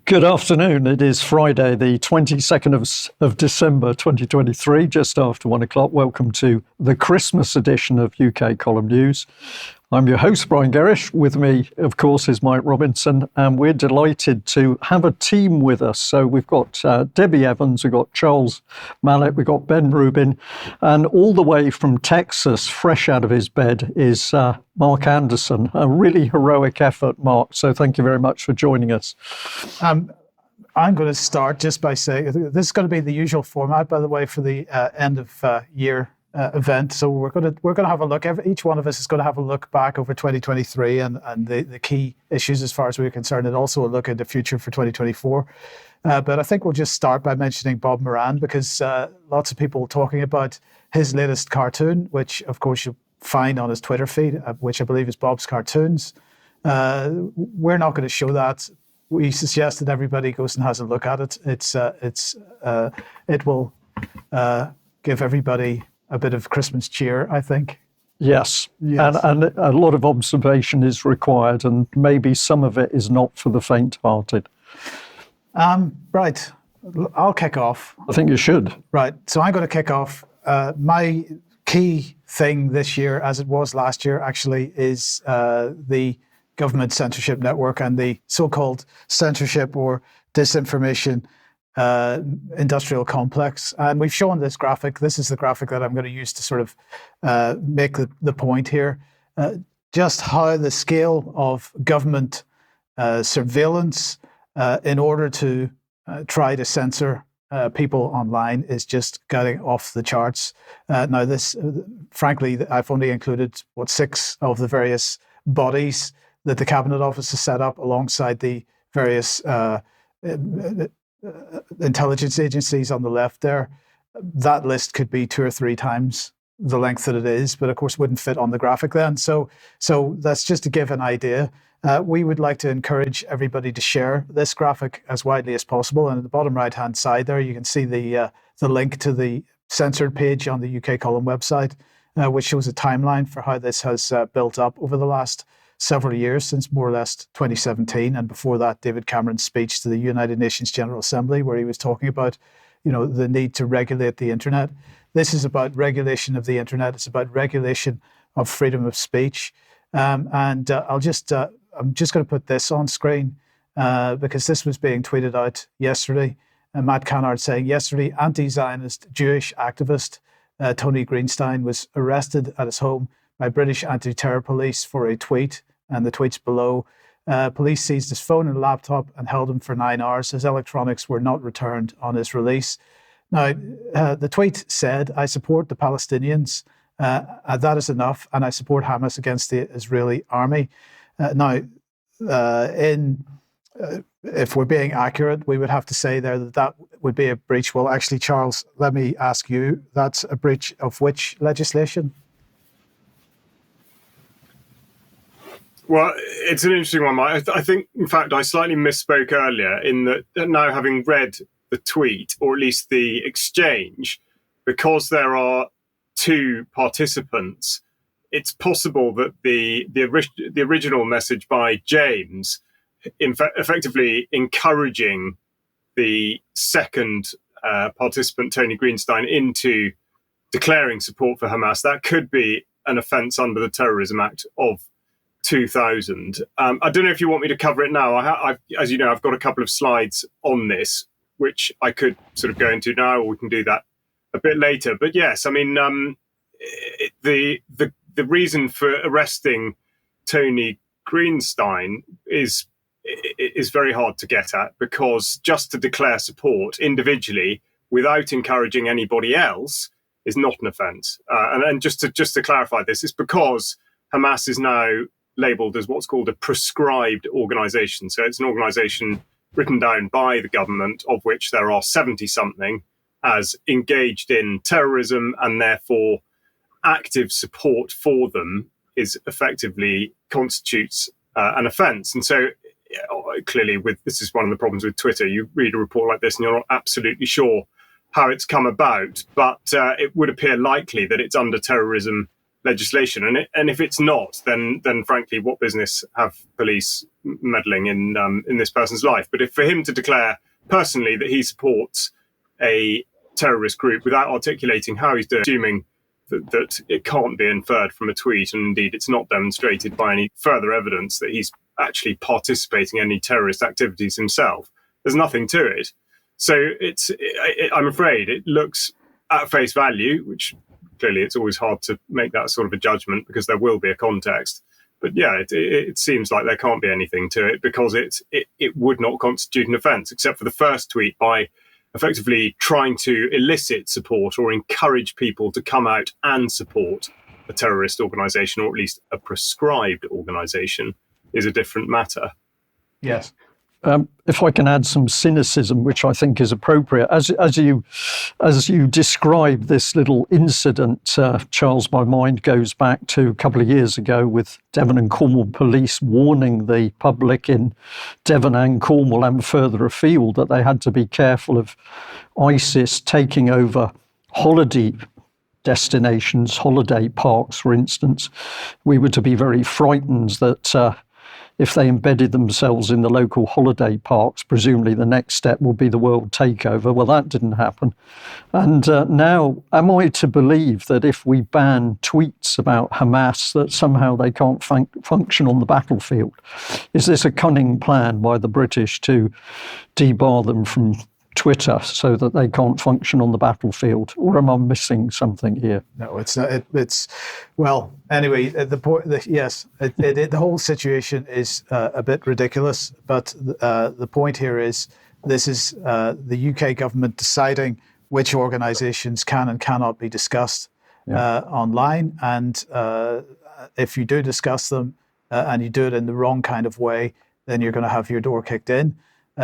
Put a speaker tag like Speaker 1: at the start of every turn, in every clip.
Speaker 1: Good afternoon. It is Friday, the 22nd of December 2023, just after 1 o'clock. Welcome to the Christmas edition of UK Column News. I'm your host, Brian Gerrish. With me, of course, is Mike Robinson, and we're delighted to have a team with us. So we've got Debi Evans, we've got Charles Malet, we've got Ben Rubin, and all the way from Texas, fresh out of his bed, is Mark Anderson. A really heroic effort, Mark. So thank you very much for joining us.
Speaker 2: I'm going to start just by saying this is going to be the usual format, by the way, for the end of year event. So we're going to have a look. Each one of us is going to have a look back over 2023 and the key issues as far as we're concerned, and also a look at the future for 2024. But I think we'll just start by mentioning Bob Moran, because lots of people talking about his latest cartoon, which of course you'll find on his Twitter feed, which I believe is Bob's Cartoons. We're not going to show that. We suggest that everybody goes and has a look at it. It will give everybody a bit of Christmas cheer, I think.
Speaker 1: Yes. And a lot of observation is required, and maybe some of it is not for the faint-hearted.
Speaker 2: Right. I'll kick off.
Speaker 1: I think you should.
Speaker 2: Right. So I'm going to kick off. My key thing this year, as it was last year, actually, is the government censorship network and the so-called censorship or disinformation industrial complex. And we've shown this graphic. This is the graphic that I'm going to use to sort of make the point here. Just how the scale of government surveillance in order to try to censor people online is just getting off the charts. Now this, frankly, I've only included, 6 of the various bodies that the Cabinet Office has set up alongside the various intelligence agencies on the left there. That list could be 2 or 3 times the length that it is, but of course wouldn't fit on the graphic then. So that's just to give an idea. We would like to encourage everybody to share this graphic as widely as possible. And at the bottom right-hand side there, you can see the link to the censored page on the UK Column website, which shows a timeline for how this has built up over the last several years, since more or less 2017, and before that, David Cameron's speech to the United Nations General Assembly, where he was talking about, the need to regulate the internet. This is about regulation of the internet. It's about regulation of freedom of speech. I'm just going to put this on screen because this was being tweeted out yesterday. Matt Cannard saying, yesterday, anti-Zionist Jewish activist Tony Greenstein was arrested at his home by British anti-terror police for a tweet. And the tweets below, police seized his phone and laptop and held him for 9 hours. His electronics were not returned on his release. Now, the tweet said, I support the Palestinians. That is enough. And I support Hamas against the Israeli army. If we're being accurate, we would have to say there that would be a breach. Well, actually, Charles, let me ask you, that's a breach of which legislation?
Speaker 3: Well, it's an interesting one, Mike. I think, in fact, I slightly misspoke earlier in that now, having read the tweet, or at least the exchange, because there are 2 participants, it's possible that the original message by James, effectively encouraging the second participant, Tony Greenstein, into declaring support for Hamas, that could be an offence under the Terrorism Act of 2000. I don't know if you want me to cover it now. As you know, I've got a couple of slides on this, which I could sort of go into now, or we can do that a bit later. But yes, I mean, the reason for arresting Tony Greenstein is very hard to get at, because just to declare support individually without encouraging anybody else is not an offence. And just to clarify this, it's because Hamas is now labelled as what's called a proscribed organisation. So it's an organisation written down by the government, of which there are 70-something as engaged in terrorism, and therefore active support for them is effectively constitutes an offence. And so clearly, this is one of the problems with Twitter. You read a report like this and you're not absolutely sure how it's come about, but it would appear likely that it's under terrorism legislation. And if it's not, then frankly, what business have police meddling in this person's life? But if for him to declare personally that he supports a terrorist group without articulating how he's doing, assuming that it can't be inferred from a tweet, and indeed it's not demonstrated by any further evidence that he's actually participating in any terrorist activities himself, there's nothing to it. So I'm afraid it looks at face value, which clearly it's always hard to make that sort of a judgment because there will be a context. But yeah, it seems like there can't be anything to it because it would not constitute an offence, except for the first tweet by effectively trying to elicit support or encourage people to come out and support a terrorist organisation, or at least a prescribed organisation, is a different matter.
Speaker 2: Yes.
Speaker 1: If I can add some cynicism, which I think is appropriate, as you describe this little incident, Charles, my mind goes back to a couple of years ago with Devon and Cornwall police warning the public in Devon and Cornwall and further afield that they had to be careful of ISIS taking over holiday destinations, holiday parks, for instance. We were to be very frightened that if they embedded themselves in the local holiday parks, presumably the next step will be the world takeover. Well, that didn't happen. And now, am I to believe that if we ban tweets about Hamas, that somehow they can't function on the battlefield? Is this a cunning plan by the British to debar them from Twitter so that they can't function on the battlefield, or am I missing something here?
Speaker 2: No, it's not. It's well. Anyway, the whole situation is a bit ridiculous. But the point here is this is the UK government deciding which organisations can and cannot be discussed online, and if you do discuss them and you do it in the wrong kind of way, then you're going to have your door kicked in.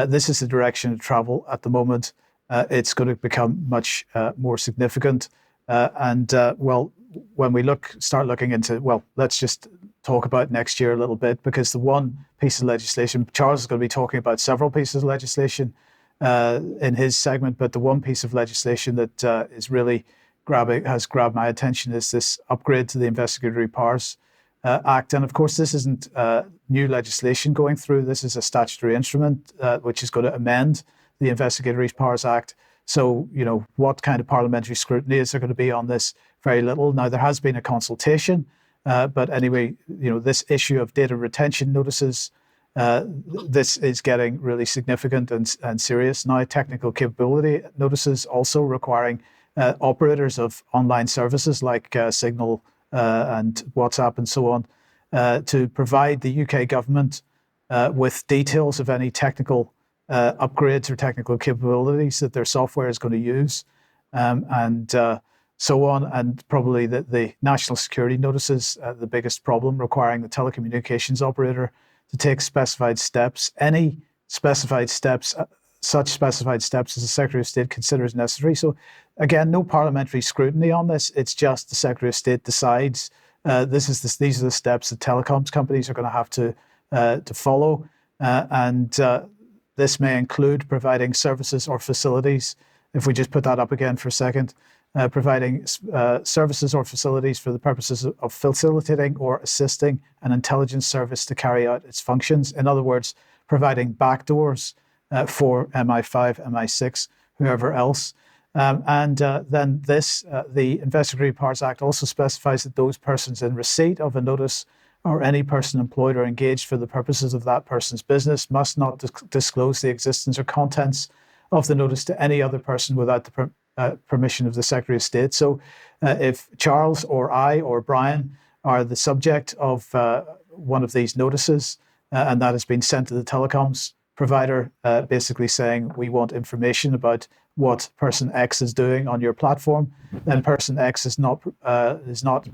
Speaker 2: This is the direction of travel at the moment. It's going to become much more significant. When we start looking into, let's just talk about next year a little bit, because the one piece of legislation, Charles is going to be talking about several pieces of legislation in his segment, but the one piece of legislation that is really has grabbed my attention is this upgrade to the Investigatory Powers Act. And of course, this isn't new legislation going through. This is a statutory instrument which is going to amend the Investigatory Powers Act. So, what kind of parliamentary scrutiny is there going to be on this? Very little. Now, there has been a consultation, but anyway, this issue of data retention notices, this is getting really significant and serious. Now, technical capability notices also requiring operators of online services like Signal and WhatsApp and so on, to provide the UK government with details of any technical upgrades or technical capabilities that their software is going to use, and so on. And probably the national security notices, the biggest problem, requiring the telecommunications operator to take specified steps, any specified steps, such specified steps as the Secretary of State considers necessary. So again, no parliamentary scrutiny on this. It's just the Secretary of State decides these are the steps that telecoms companies are going to have to follow, and this may include providing services or facilities. If we just put that up again for a second, providing services or facilities for the purposes of facilitating or assisting an intelligence service to carry out its functions. In other words, providing backdoors for MI5, MI6, whoever else. Then the Investigatory Powers Act also specifies that those persons in receipt of a notice or any person employed or engaged for the purposes of that person's business must not disclose the existence or contents of the notice to any other person without the permission of the Secretary of State. So if Charles or I or Brian are the subject of one of these notices, and that has been sent to the telecoms provider, basically saying we want information about what person X is doing on your platform, then person X is not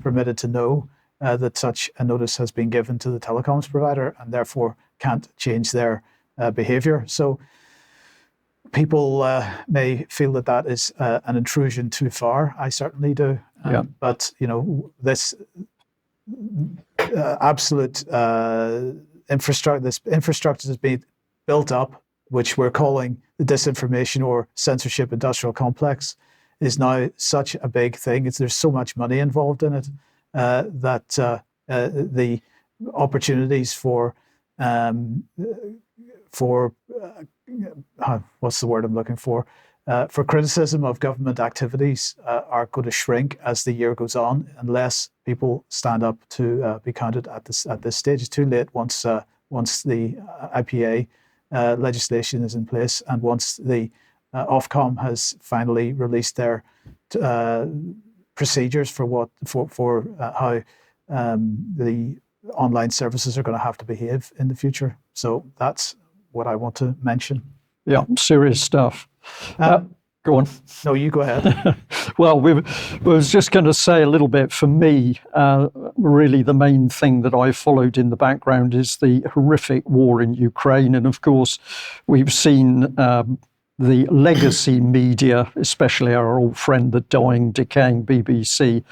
Speaker 2: permitted to know that such a notice has been given to the telecoms provider, and therefore can't change their behavior. So people may feel that is an intrusion too far. I certainly do. But this absolute infrastructure has been built up, which we're calling the disinformation or censorship industrial complex, is now such a big thing. There's so much money involved in it. that the opportunities for what's the word I'm looking for criticism of government activities are going to shrink as the year goes on, unless people stand up to be counted at this stage. It's too late once the IPA legislation is in place, and once the Ofcom has finally released their procedures for how the online services are going to have to behave in the future. So that's what I want to mention.
Speaker 1: Yeah, serious stuff. Go on.
Speaker 2: No, you go ahead.
Speaker 1: Well, I was just going to say a little bit. For me, really the main thing that I followed in the background is the horrific war in Ukraine. And of course, we've seen the legacy media, especially our old friend, the dying, decaying BBC,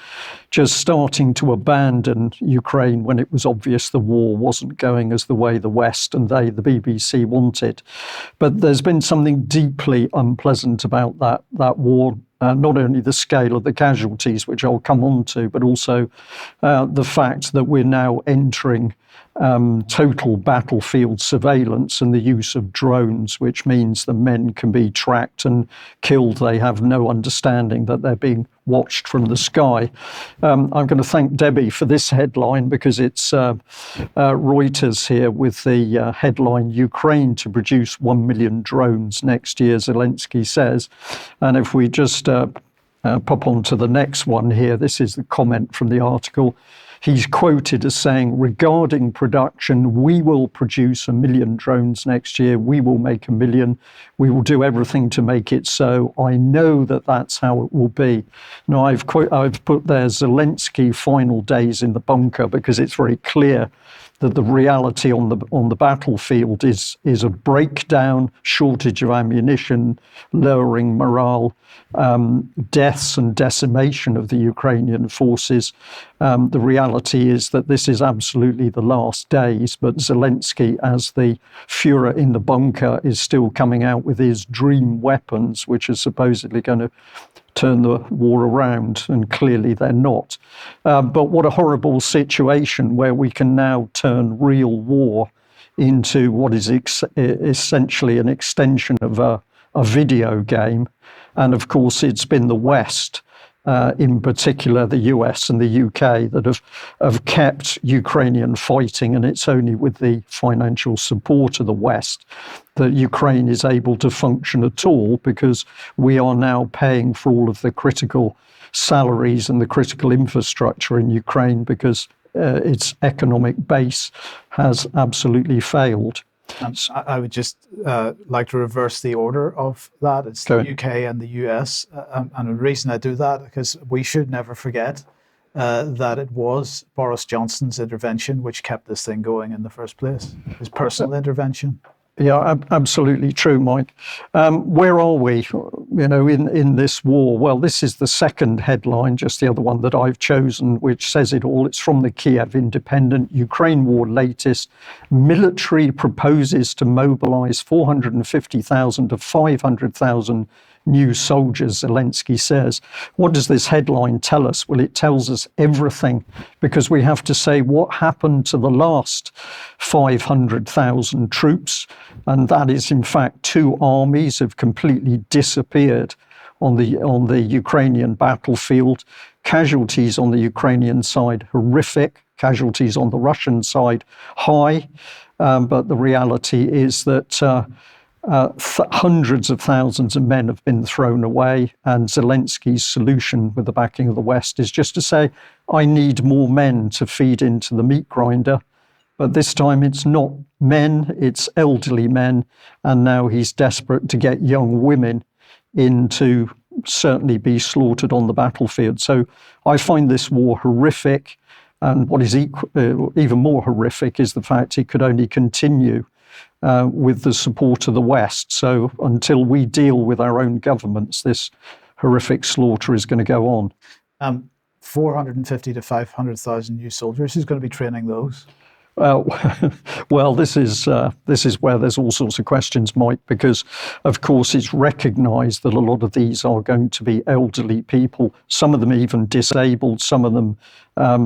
Speaker 1: just starting to abandon Ukraine when it was obvious the war wasn't going as the way the West and the BBC wanted. But there's been something deeply unpleasant about that war. Not only the scale of the casualties, which I'll come on to, but also the fact that we're now entering total battlefield surveillance and the use of drones, which means the men can be tracked and killed. They have no understanding that they're being watched from the sky. I'm going to thank Debi for this headline, because it's Reuters here with the headline, Ukraine to produce 1 million drones next year, Zelensky says. And if we just pop on to the next one here, this is the comment from the article. He's quoted as saying, regarding production, we will produce 1 million drones next year. We will make 1 million. We will do everything to make it so. I know that that's how it will be. Now, I've put there Zelensky final days in the bunker, because it's very clear that the reality on the battlefield is a breakdown, shortage of ammunition, lowering morale, deaths and decimation of the Ukrainian forces. The reality is that this is absolutely the last days, but Zelensky, as the Führer in the bunker, is still coming out with his dream weapons, which are supposedly going to turn the war around, and clearly they're not. But what a horrible situation, where we can now turn real war into what is essentially an extension of a video game. And of course, it's been the West, in particular the US and the UK, that have kept Ukrainian fighting, and it's only with the financial support of the West that Ukraine is able to function at all, because we are now paying for all of the critical salaries and the critical infrastructure in Ukraine, because its economic base has absolutely failed.
Speaker 2: I would just like to reverse the order of that. It's the UK and the US. And the reason I do that, because we should never forget that it was Boris Johnson's intervention which kept this thing going in the first place, his personal intervention.
Speaker 1: Yeah, absolutely true, Mike. Where are we, in this war? Well, this is the second headline, just the other one that I've chosen, which says it all. It's from the Kiev Independent. Ukraine war latest. Military proposes to mobilize 450,000 to 500,000 new soldiers, Zelensky says. What does this headline tell us? Well, it tells us everything, because we have to say what happened to the last 500,000 troops. And that is, in fact, two armies have completely disappeared on the Ukrainian battlefield. Casualties on the Ukrainian side, horrific. Casualties on the Russian side, high. But the reality is that hundreds of thousands of men have been thrown away, and Zelensky's solution, with the backing of the West, is just to say, I need more men to feed into the meat grinder. But this time it's not men, it's elderly men, and now he's desperate to get young women in to certainly be slaughtered on the battlefield. So I find this war horrific, and what is even more horrific is the fact it could only continue with the support of the West. So until we deal with our own governments, this horrific slaughter is going to go on.
Speaker 2: 450 to 500,000 new soldiers. Who's going to be training those?
Speaker 1: Uh, well, this is where there's all sorts of questions, Mike, because of course it's recognised that a lot of these are going to be elderly people, some of them even disabled, some of them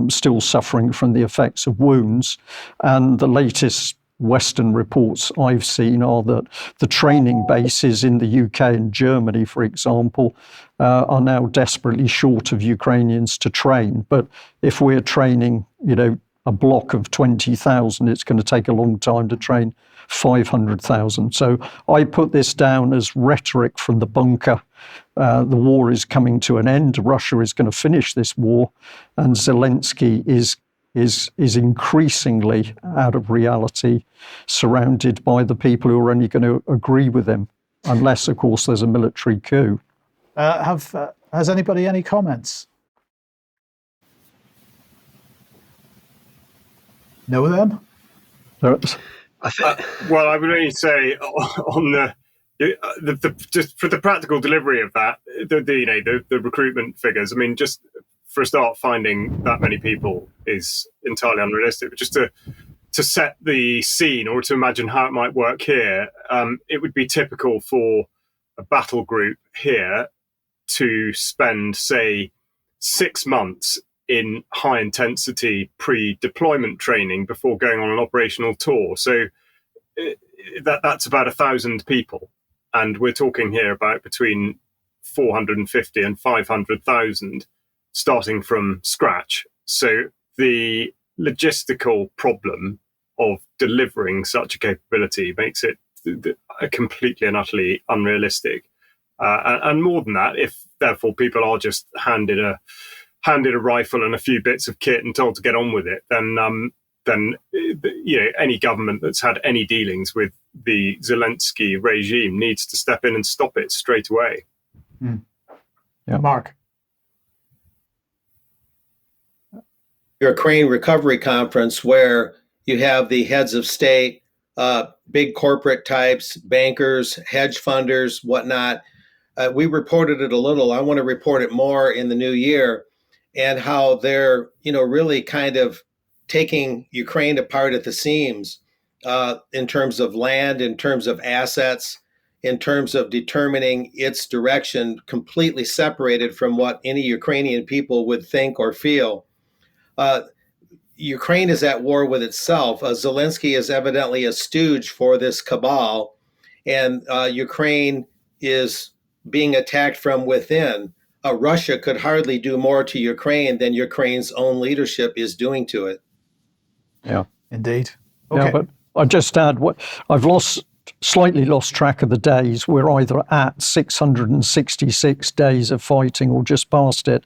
Speaker 1: still suffering from the effects of wounds. And the latest Western reports I've seen are that the training bases in the UK and Germany, for example, are now desperately short of Ukrainians to train. But if we're training, a block of 20,000, it's going to take a long time to train 500,000. So I put this down as rhetoric from the bunker. The war is coming to an end. Russia is going to finish this war, and Zelensky is increasingly out of reality, surrounded by the people who are only going to agree with him, unless, of course, there's a military coup.
Speaker 2: Has anybody any comments? No, then?
Speaker 3: Well, I would only say on the just for the practical delivery of that, the recruitment figures. I mean, just for a start, finding that many people is entirely unrealistic. But just to set the scene or to imagine how it might work here, it would be typical for a battle group here to spend, say, 6 months in high intensity pre-deployment training before going on an operational tour. So that's about 1,000 people. And we're talking here about between 450 and 500,000 starting from scratch. So the logistical problem of delivering such a capability makes it completely and utterly unrealistic. And more than that, if therefore people are just handed a rifle and a few bits of kit and told to get on with it, then any government that's had any dealings with the Zelensky regime needs to step in and stop it straight away.
Speaker 2: Mm. Yeah, Mark.
Speaker 4: Ukraine Recovery Conference, where you have the heads of state, big corporate types, bankers, hedge funders, whatnot. We reported it a little. I want to report it more in the new year, and how they're, really kind of taking Ukraine apart at the seams in terms of land, in terms of assets, in terms of determining its direction, completely separated from what any Ukrainian people would think or feel. Ukraine is at war with itself. Zelensky is evidently a stooge for this cabal, and Ukraine is being attacked from within. Russia could hardly do more to Ukraine than Ukraine's own leadership is doing to it.
Speaker 1: Yeah,
Speaker 2: indeed. Okay.
Speaker 1: Yeah, but I just add what I've slightly lost track of the days. We're either at 666 days of fighting or just past it.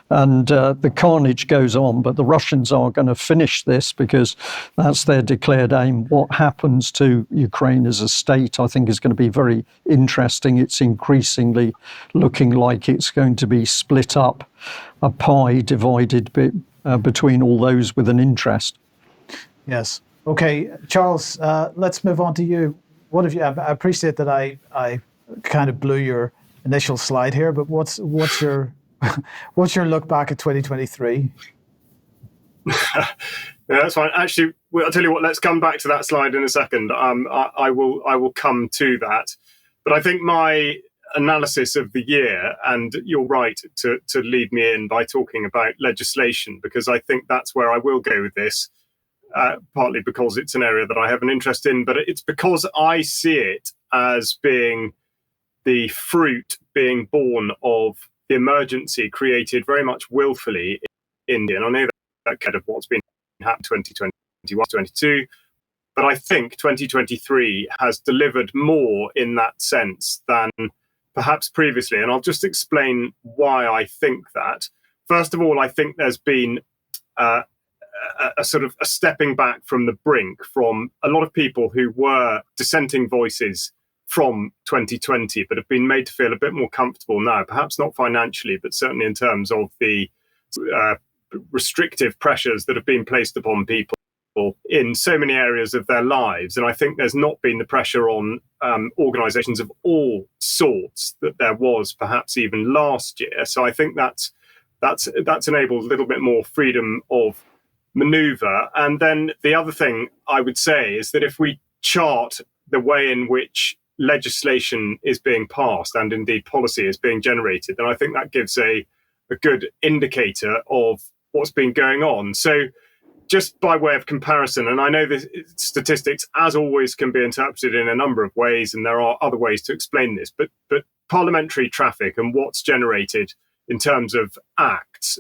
Speaker 1: And the carnage goes on, but the Russians are going to finish this because that's their declared aim. What happens to Ukraine as a state, I think, is going to be very interesting. It's increasingly looking like it's going to be split up, a pie divided between all those with an interest.
Speaker 2: Yes. Okay, Charles, let's move on to you. What have you? I appreciate that I kind of blew your initial slide here, but what's your look back at 2023?
Speaker 3: Yeah, that's fine. Actually, I'll tell you what. Let's come back to that slide in a second. I will come to that, but I think my analysis of the year, and you're right to lead me in by talking about legislation, because I think that's where I will go with this. Partly because it's an area that I have an interest in, but it's because I see it as being the fruit being born of the emergency created very much willfully in India. And I know that kind of what's been happening 2021, 2022, but I think 2023 has delivered more in that sense than perhaps previously. And I'll just explain why I think that. First of all, I think there's been a sort of a stepping back from the brink from a lot of people who were dissenting voices from 2020, but have been made to feel a bit more comfortable now, perhaps not financially, but certainly in terms of the restrictive pressures that have been placed upon people in so many areas of their lives. And I think there's not been the pressure on organisations of all sorts that there was perhaps even last year. So I think that's enabled a little bit more freedom of manoeuvre. And then the other thing I would say is that if we chart the way in which legislation is being passed and indeed policy is being generated, then I think that gives a good indicator of what's been going on. So just by way of comparison, and I know the statistics, as always, can be interpreted in a number of ways, and there are other ways to explain this, but parliamentary traffic and what's generated in terms of acts,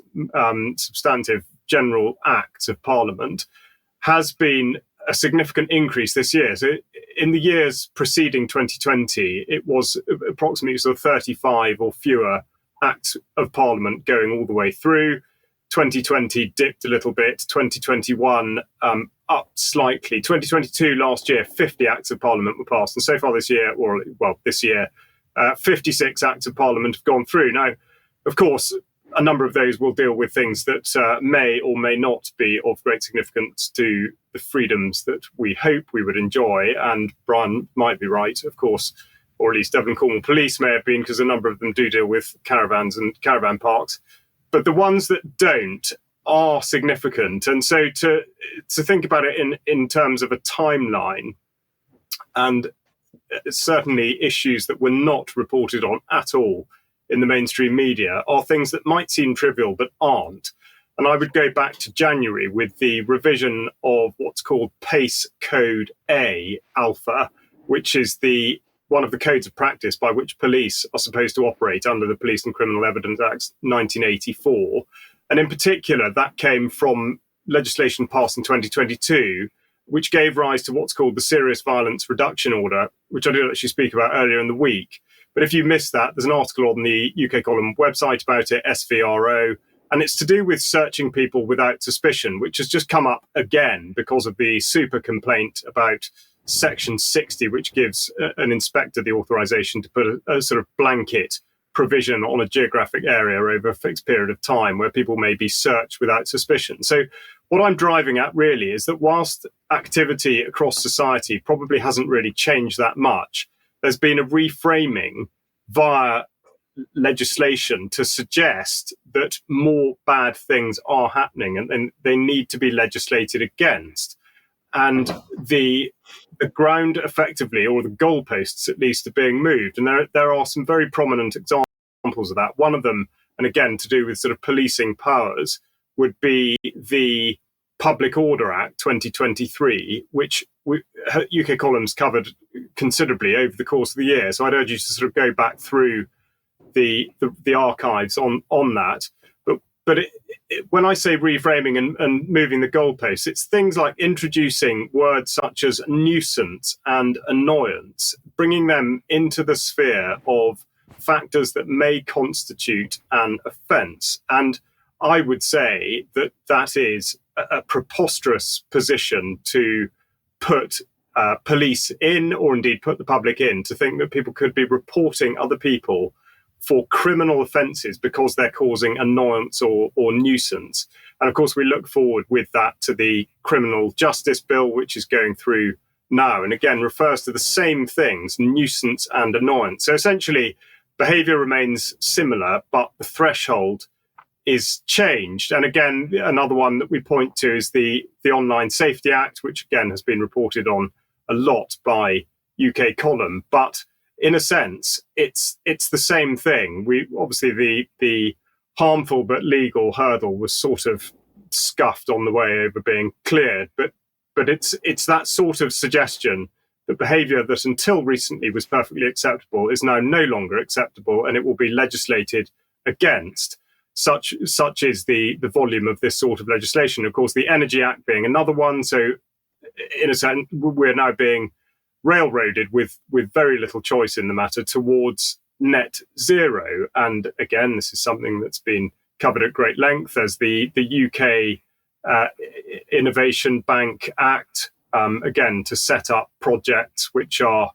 Speaker 3: substantive general acts of Parliament, has been a significant increase this year. So in the years preceding 2020, it was approximately sort of 35 or fewer acts of Parliament going all the way through. 2020 dipped a little bit. 2021 up slightly. 2022 last year, 50 acts of Parliament were passed, and so far this year, 56 acts of Parliament have gone through. Now, of course, a number of those will deal with things that may or may not be of great significance to the freedoms that we hope we would enjoy. And Brian might be right, of course, or at least Devon Cornwall Police may have been, because a number of them do deal with caravans and caravan parks. But the ones that don't are significant. And so to think about it in terms of a timeline, and certainly issues that were not reported on at all in the mainstream media, are things that might seem trivial but aren't. And I would go back to January with the revision of what's called PACE Code A Alpha, which is one of the codes of practice by which police are supposed to operate under the Police and Criminal Evidence Act 1984. And in particular, that came from legislation passed in 2022, which gave rise to what's called the Serious Violence Reduction Order, which I did actually speak about earlier in the week. But if you missed that, there's an article on the UK Column website about it, SVRO, and it's to do with searching people without suspicion, which has just come up again because of the super complaint about Section 60, which gives an inspector the authorization to put a sort of blanket provision on a geographic area over a fixed period of time where people may be searched without suspicion. So what I'm driving at really is that whilst activity across society probably hasn't really changed that much, there's been a reframing via legislation to suggest that more bad things are happening and they need to be legislated against. And the ground effectively, or the goalposts at least, are being moved. And there are some very prominent examples of that. One of them, and again to do with sort of policing powers, would be the Public Order Act 2023, which UK Columns covered considerably over the course of the year. So I'd urge you to sort of go back through the archives on that. But when I say reframing and moving the goalposts, it's things like introducing words such as nuisance and annoyance, bringing them into the sphere of factors that may constitute an offence. And I would say that is a preposterous position to put police in, or indeed put the public in, to think that people could be reporting other people for criminal offences because they're causing annoyance or nuisance. And of course, we look forward with that to the Criminal Justice Bill, which is going through now, and again refers to the same things, nuisance and annoyance. So essentially, behaviour remains similar, but the threshold is changed. And again, another one that we point to is the Online Safety Act, which again has been reported on a lot by UK Column, but in a sense, it's the same thing. We obviously the harmful but legal hurdle was sort of scuffed on the way over being cleared, but it's that sort of suggestion that behaviour that until recently was perfectly acceptable is now no longer acceptable, and it will be legislated against. Such is the volume of this sort of legislation. Of course, the Energy Act being another one. So, in a sense, we're now being railroaded with very little choice in the matter towards net zero. And again, this is something that's been covered at great length. There's the UK Innovation Bank Act, again, to set up projects which are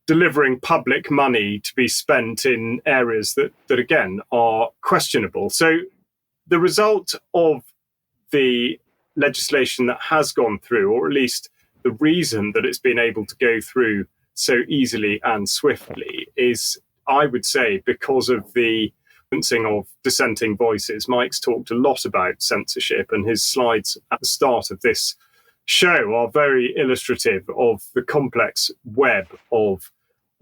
Speaker 3: delivering public money to be spent in areas that again are questionable. So the result of the legislation that has gone through, or at least the reason that it's been able to go through so easily and swiftly, is, I would say, because of the of dissenting voices. Mike's talked a lot about censorship, and his slides at the start of this show are very illustrative of the complex web of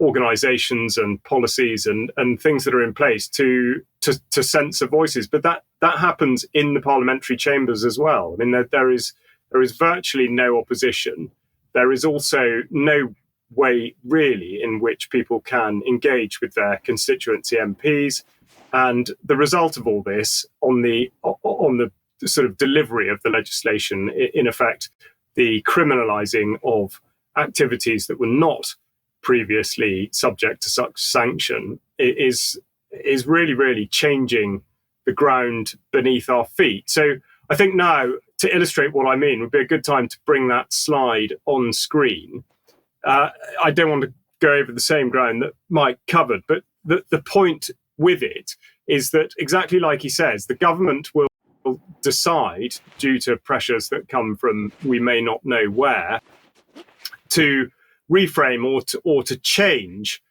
Speaker 3: organizations and policies and things that are in place to censor voices. But that happens in the parliamentary chambers as well. I mean, there is virtually no opposition. There is also no way really in which people can engage with their constituency MPs. And the result of all this on the sort of delivery of the legislation, in effect, the criminalising of activities that were not previously subject to such sanction, is really, really changing the ground beneath our feet. So I think now, to illustrate what I mean, would be a good time to bring that slide on screen. I don't want to go over the same ground that Mike covered, but the point with it is that, exactly like he says, the government will decide, due to pressures that come from we may not know where, to reframe or to change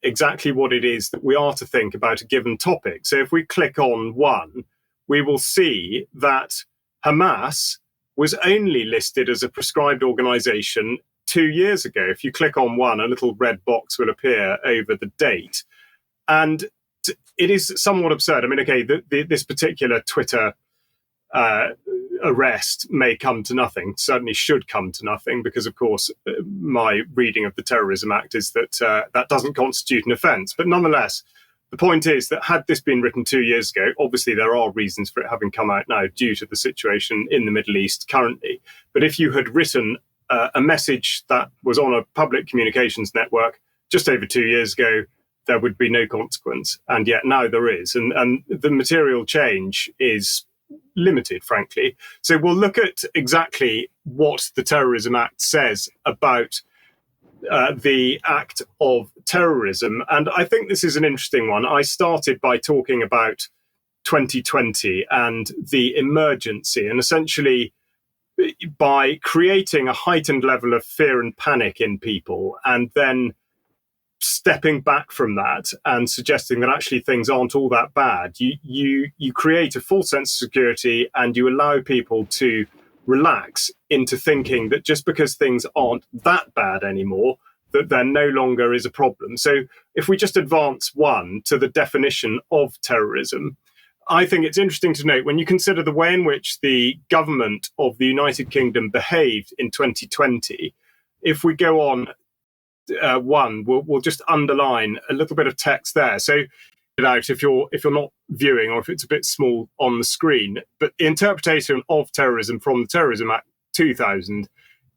Speaker 3: exactly what it is that we are to think about a given topic. So if we click on one, we will see that Hamas was only listed as a proscribed organization 2 years ago. If you click on one, a little red box will appear over the date. And it is somewhat absurd. I mean, okay, this particular Twitter arrest may come to nothing, certainly should come to nothing, because, of course, my reading of the Terrorism Act is that that doesn't constitute an offence. But nonetheless, the point is that had this been written 2 years ago, obviously there are reasons for it having come out now due to the situation in the Middle East currently. But if you had written a message that was on a public communications network just over 2 years ago, there would be no consequence. And yet now there is. And the material change is limited, frankly. So we'll look at exactly what the Terrorism Act says about the act of terrorism. And I think this is an interesting one. I started by talking about 2020 and the emergency, and essentially by creating a heightened level of fear and panic in people, and then stepping back from that and suggesting that actually things aren't all that bad. You create a false sense of security, and you allow people to relax into thinking that just because things aren't that bad anymore, that there no longer is a problem. So if we just advance one to the definition of terrorism, I think it's interesting to note, when you consider the way in which the government of the United Kingdom behaved in 2020, if we go on one, we'll just underline a little bit of text there. So out if you're not viewing, or if it's a bit small on the screen, but the interpretation of terrorism from the Terrorism Act 2000.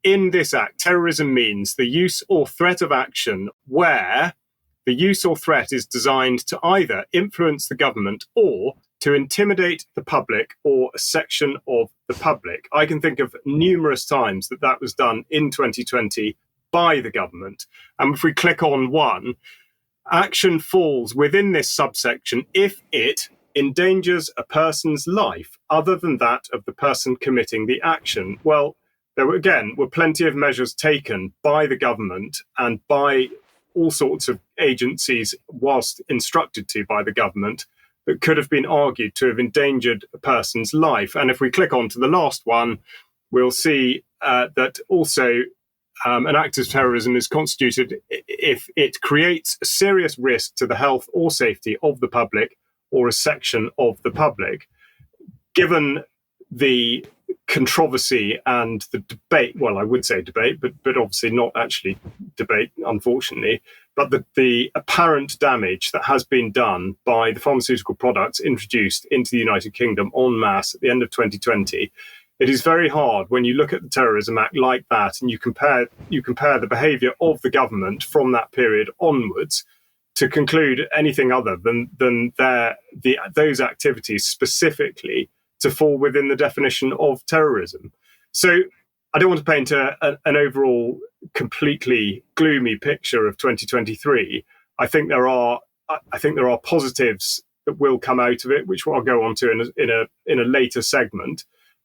Speaker 3: In this act, terrorism means the use or threat of action where the use or threat is designed to either influence the government or to intimidate the public or a section of the public. I can think of numerous times that was done in 2020 by the government. And if we click on one, action falls within this subsection if it endangers a person's life other than that of the person committing the action. Well, there were plenty of measures taken by the government and by all sorts of agencies, whilst instructed to by the government, that could have been argued to have endangered a person's life. And if we click on to the last one, we'll see that also an act of terrorism is constituted if it creates a serious risk to the health or safety of the public or a section of the public. Given the controversy and the debate, well, I would say debate, but obviously not actually debate, unfortunately, but the apparent damage that has been done by the pharmaceutical products introduced into the United Kingdom en masse at the end of 2020, it is very hard when you look at the Terrorism Act like that and you compare the behaviour of the government from that period onwards to conclude anything other than those activities specifically to fall within the definition of terrorism. So I don't want to paint an overall completely gloomy picture of 2023. I think there are positives that will come out of it, which I'll go on to in a later segment.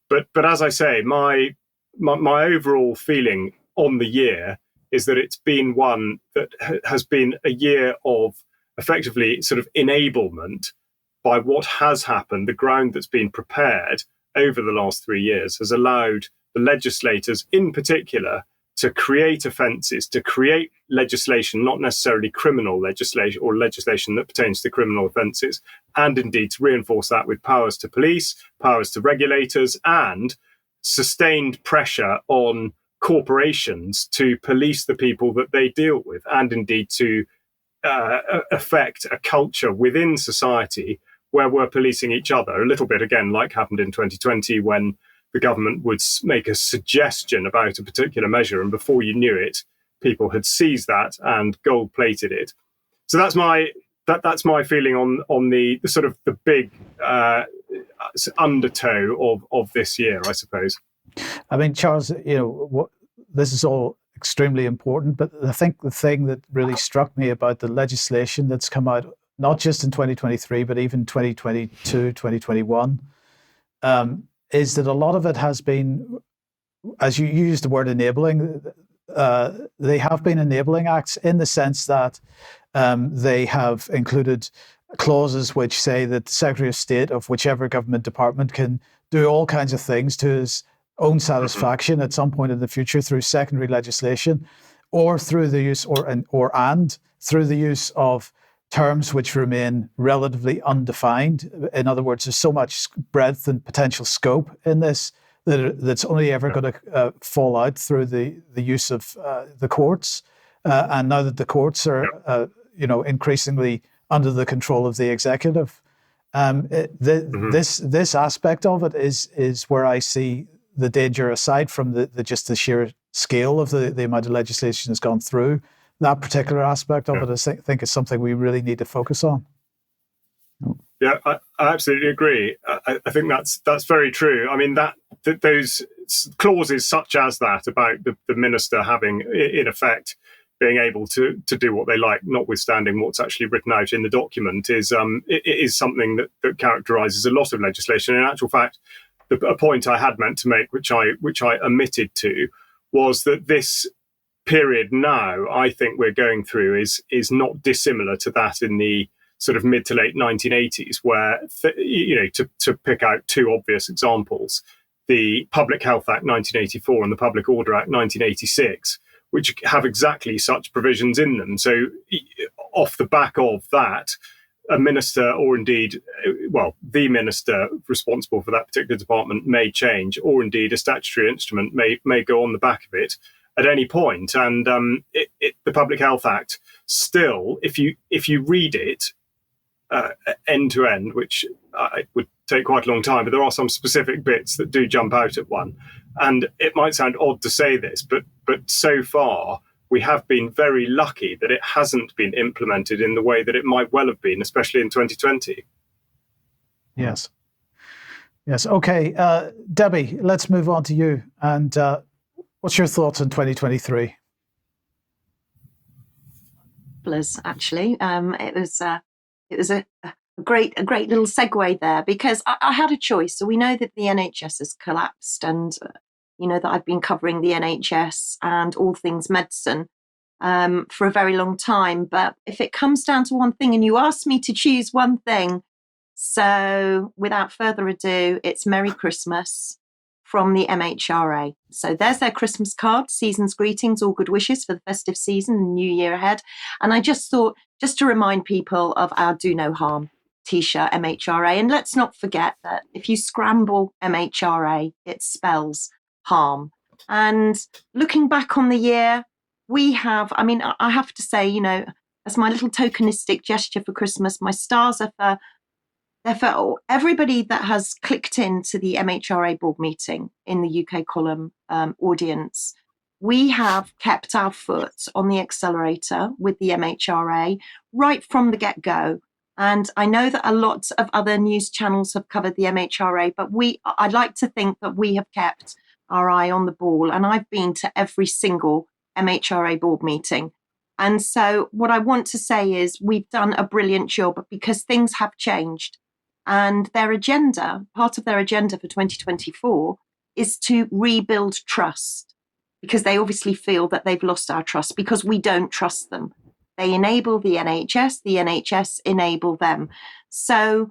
Speaker 3: But as I say, my overall feeling on the year is that it's been one that has been a year of effectively sort of enablement by what has happened, the ground that's been prepared over the last 3 years has allowed the legislators in particular to create offences, to create legislation, not necessarily criminal legislation or legislation that pertains to criminal offences, and indeed to reinforce that with powers to police, powers to regulators, and sustained pressure on corporations to police the people that they deal with, and indeed to affect a culture within society where we're policing each other. A little bit, again, like happened in 2020 when the government would make a suggestion about a particular measure, and before you knew it, people had seized that and gold-plated it. So that's my feeling on the sort of the big undertow of this year, I suppose.
Speaker 2: I mean, Charles, this is all extremely important, but I think the thing that really struck me about the legislation that's come out, not just in 2023, but even 2022, 2021, is that a lot of it has been, as you used the word enabling, they have been enabling acts in the sense that they have included clauses which say that the Secretary of State of whichever government department can do all kinds of things to his own satisfaction at some point in the future through secondary legislation, or through the use through the use of terms which remain relatively undefined. In other words, there's so much breadth and potential scope in this that's only ever going to fall out through the use of the courts. And now that the courts are, increasingly under the control of the executive, this aspect of it is where I see the danger, aside from the sheer scale of the amount of legislation that's gone through. That particular aspect of it, I think, is something we really need to focus on.
Speaker 3: Yeah, I absolutely agree. I think that's very true. I mean, those clauses such as that about the minister having, in effect, being able to do what they like, notwithstanding what's actually written out in the document, is something that characterises a lot of legislation. In actual fact, a point I had meant to make, which I omitted to, was that this period now I think we're going through is not dissimilar to that in the sort of mid to late 1980s, where to pick out two obvious examples, the Public Health Act 1984 and the Public Order Act 1986, which have exactly such provisions in them. So off the back of that, a minister, or indeed, the minister responsible for that particular department may change, or indeed a statutory instrument may go on the back of it at any point. And the Public Health Act still, if you read it end to end, which would take quite a long time, but there are some specific bits that do jump out at one. And it might sound odd to say this, but so far we have been very lucky that it hasn't been implemented in the way that it might well have been, especially in 2020.
Speaker 2: Yes. Okay, Debi, let's move on to you. And what's your thoughts on 2023?
Speaker 5: Actually, it was a great little segue there, because I had a choice. So we know that the NHS has collapsed, and that I've been covering the NHS and all things medicine for a very long time. But if it comes down to one thing, and you asked me to choose one thing, so without further ado, it's Merry Christmas from the MHRA. So there's their Christmas card, season's greetings, all good wishes for the festive season and new year ahead. And I just thought, just to remind people of our Do No Harm T-shirt, MHRA. And let's not forget that if you scramble MHRA, it spells harm. And looking back on the year, I have to say, as my little tokenistic gesture for Christmas, my stars are for everybody that has clicked into the MHRA board meeting in the UK column audience. We have kept our foot on the accelerator with the MHRA right from the get-go. And I know that a lot of other news channels have covered the MHRA, but I'd like to think that we have kept our eye on the ball. And I've been to every single MHRA board meeting. And so what I want to say is we've done a brilliant job, because things have changed. And part of their agenda for 2024 is to rebuild trust, because they obviously feel that they've lost our trust because we don't trust them. They enable the NHS enable them. So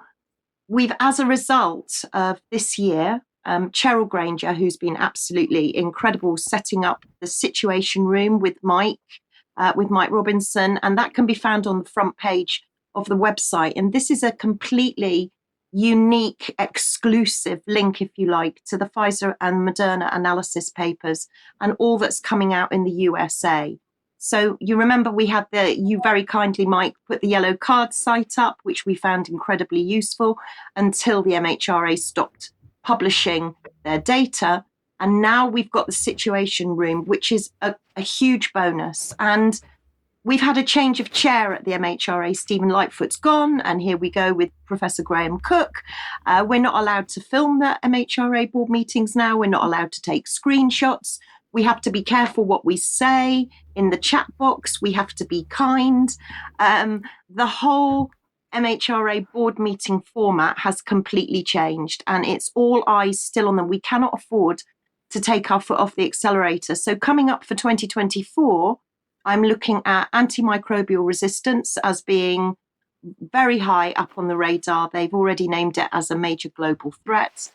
Speaker 5: we've, as a result of this year, Cheryl Granger, who's been absolutely incredible, setting up the Situation Room with Mike Robinson, and that can be found on the front page of the website. And this is a completely unique, exclusive link, if you like, to the Pfizer and Moderna analysis papers and all that's coming out in the USA. So you remember you very kindly, Mike, put the yellow card site up, which we found incredibly useful until the MHRA stopped publishing their data. And now we've got the Situation Room, which is a huge bonus. And we've had a change of chair at the MHRA. Stephen Lightfoot's gone, and here we go with Professor Graham Cook. We're not allowed to film the MHRA board meetings now. We're not allowed to take screenshots. We have to be careful what we say in the chat box. We have to be kind. The whole MHRA board meeting format has completely changed, and it's all eyes still on them. We cannot afford to take our foot off the accelerator. So coming up for 2024, I'm looking at antimicrobial resistance as being very high up on the radar. They've already named it as a major global threat.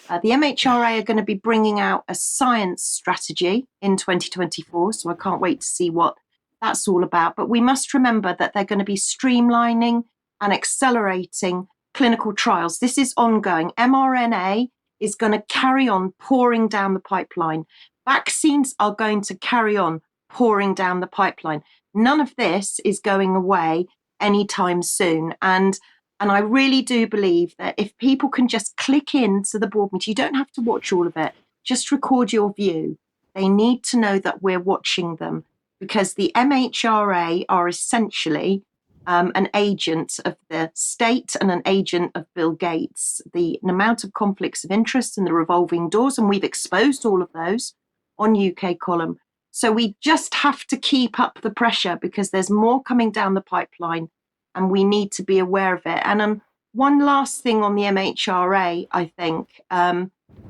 Speaker 5: The MHRA are going to be bringing out a science strategy in 2024, so I can't wait to see what that's all about. But we must remember that they're going to be streamlining and accelerating clinical trials. This is ongoing. mRNA is going to carry on pouring down the pipeline. Vaccines are going to carry on pouring down the pipeline. None of this is going away anytime soon. And I really do believe that if people can just click into the board meeting, you don't have to watch all of it, just record your view. They need to know that we're watching them, because the MHRA are essentially an agent of the state and an agent of Bill Gates. The amount of conflicts of interest and the revolving doors, and we've exposed all of those on UK Column. So we just have to keep up the pressure, because there's more coming down the pipeline and we need to be aware of it. And one last thing on the MHRA, I think,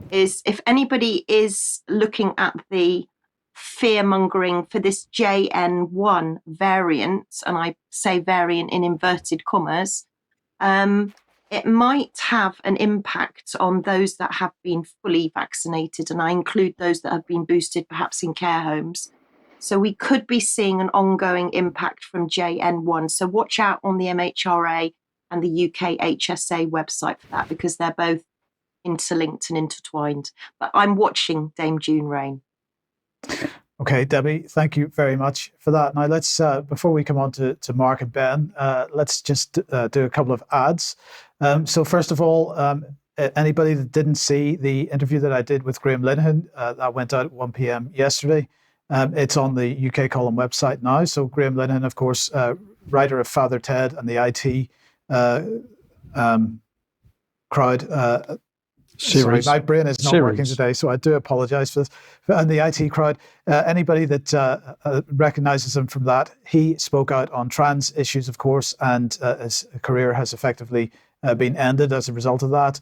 Speaker 5: is if anybody is looking at the fear-mongering for this JN1 variant, and I say variant in inverted commas, it might have an impact on those that have been fully vaccinated, and I include those that have been boosted perhaps in care homes. So we could be seeing an ongoing impact from JN1. So watch out on the MHRA and the UK HSA website for that, because they're both interlinked and intertwined. But I'm watching Dame June Rain.
Speaker 2: Okay, Debbie, thank you very much for that. Now let's, before we come on to Mark and Ben, let's just do a couple of ads. So first of all, anybody that didn't see the interview that I did with Graham Linehan, that went out at 1 p.m. yesterday, it's on the UK Column website now. So Graham Linehan, of course, writer of Father Ted and the IT crowd. Sorry, my brain is not working today, so I do apologize for this. And the IT crowd, anybody that recognizes him from that, he spoke out on trans issues, of course, and his career has effectively been ended as a result of that.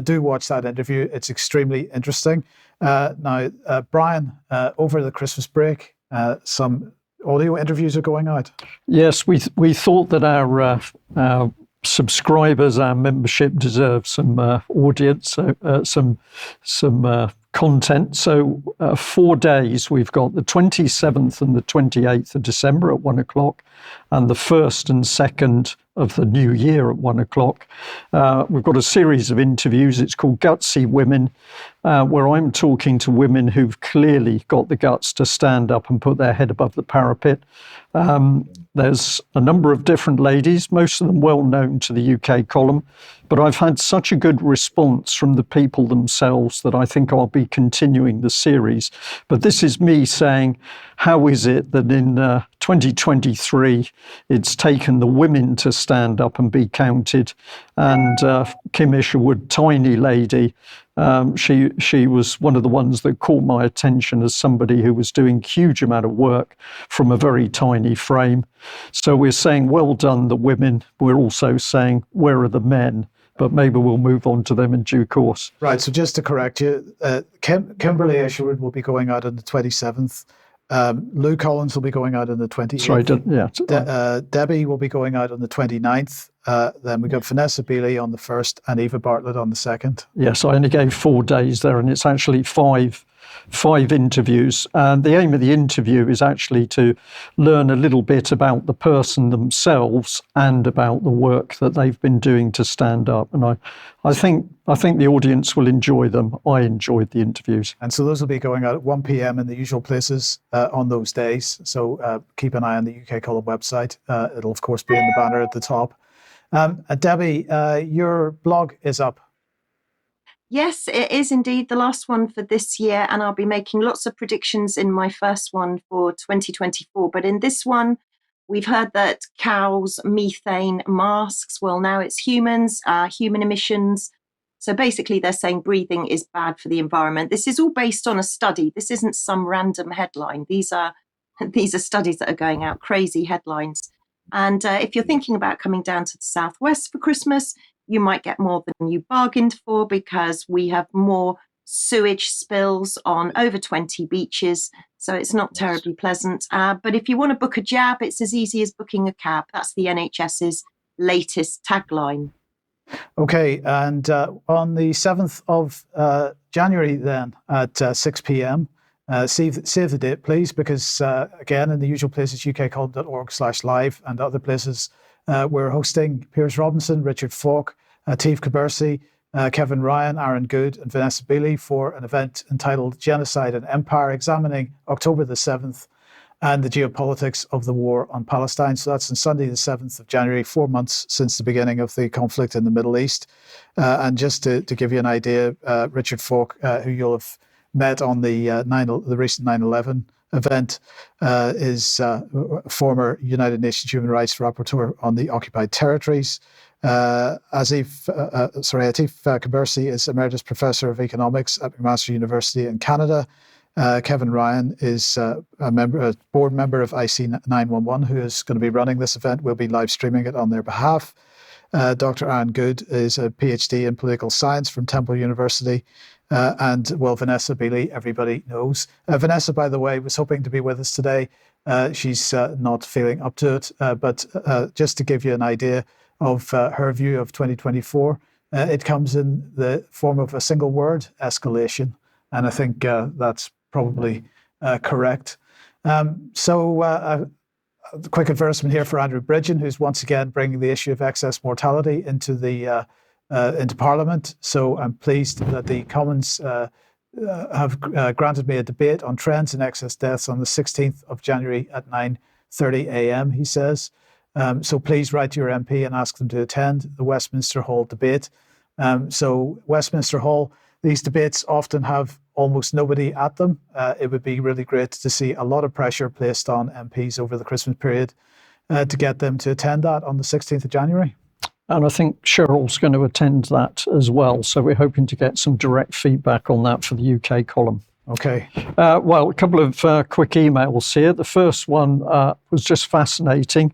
Speaker 2: Do watch that interview. It's extremely interesting. Now, Brian, over the Christmas break, some audio interviews are going out.
Speaker 1: Yes, we thought that our subscribers, our membership deserves some audience, some content. So 4 days, we've got the 27th and the 28th of December at 1 o'clock, and the 1st and 2nd of the new year at 1 o'clock. We've got a series of interviews. It's called Gutsy Women, where I'm talking to women who've clearly got the guts to stand up and put their head above the parapet. There's a number of different ladies, most of them well known to the UK Column, but I've had such a good response from the people themselves that I think I'll be continuing the series. But this is me saying, how is it that in 2023 it's taken the women to stand up and be counted? And Kim Isherwood, tiny lady, she was one of the ones that caught my attention as somebody who was doing huge amount of work from a very tiny frame. So we're saying, well done, the women. We're also saying, where are the men? But maybe we'll move on to them in due course.
Speaker 2: Right, so just to correct you, Kimberly Isherwood will be going out on the 27th, Lou Collins will be going out on the 28th.
Speaker 1: Sorry,
Speaker 2: Debi will be going out on the 29th. Then we got Vanessa Beeley on the 1st and Eva Bartlett on the 2nd.
Speaker 1: Yes, I only gave 4 days there, and it's actually five interviews. And the aim of the interview is actually to learn a little bit about the person themselves and about the work that they've been doing to stand up. And I think the audience will enjoy them. I enjoyed the interviews.
Speaker 2: And so those will be going out at 1 p.m. in the usual places on those days. So keep an eye on the UK Column website. It'll, of course, be in the banner at the top. Debi, your blog is up.
Speaker 5: Yes, it is indeed the last one for this year, and I'll be making lots of predictions in my first one for 2024. But in this one, we've heard that cows' methane masks. Well, now it's humans, human emissions. So basically, they're saying breathing is bad for the environment. This is all based on a study. This isn't some random headline. These are studies that are going out, crazy headlines. And if you're thinking about coming down to the southwest for Christmas, you might get more than you bargained for, because we have more sewage spills on over 20 beaches. So it's not terribly pleasant. But if you want to book a jab, it's as easy as booking a cab. That's the NHS's latest tagline.
Speaker 2: Okay, and on the 7th of January then at 6 p.m, save the date, please, because again, in the usual places, ukcolumn.org/live and other places, we're hosting Piers Robinson, Richard Falk, Atif Kabersi, Kevin Ryan, Aaron Good and Vanessa Beeley for an event entitled Genocide and Empire, examining October the 7th and the geopolitics of the war on Palestine. So that's on Sunday the 7th of January, 4 months since the beginning of the conflict in the Middle East. And just to give you an idea, Richard Falk, who you'll have met on the recent 9/11 event, is former United Nations Human Rights Rapporteur on the occupied territories. Atif Kabersi is Emeritus Professor of Economics at McMaster University in Canada. Kevin Ryan is a board member of IC 911, who is going to be running this event. We'll be live streaming it on their behalf. Dr. Aaron Good is a PhD in political science from Temple University. And Vanessa Beeley, everybody knows. Vanessa, by the way, was hoping to be with us today. She's not feeling up to it. But just to give you an idea of her view of 2024, it comes in the form of a single word: escalation. And I think that's probably correct. A quick advertisement here for Andrew Bridgen, who's once again bringing the issue of excess mortality into Parliament. So I'm pleased that the Commons have granted me a debate on trends in excess deaths on the 16th of January at 9:30 a.m., he says. So please write to your MP and ask them to attend the Westminster Hall debate. So Westminster Hall, these debates often have almost nobody at them. It would be really great to see a lot of pressure placed on MPs over the Christmas period to get them to attend that on the 16th of January.
Speaker 1: And I think Cheryl's going to attend that as well. So we're hoping to get some direct feedback on that for the UK column.
Speaker 2: Okay.
Speaker 1: Well, a couple of quick emails here. The first one was just fascinating.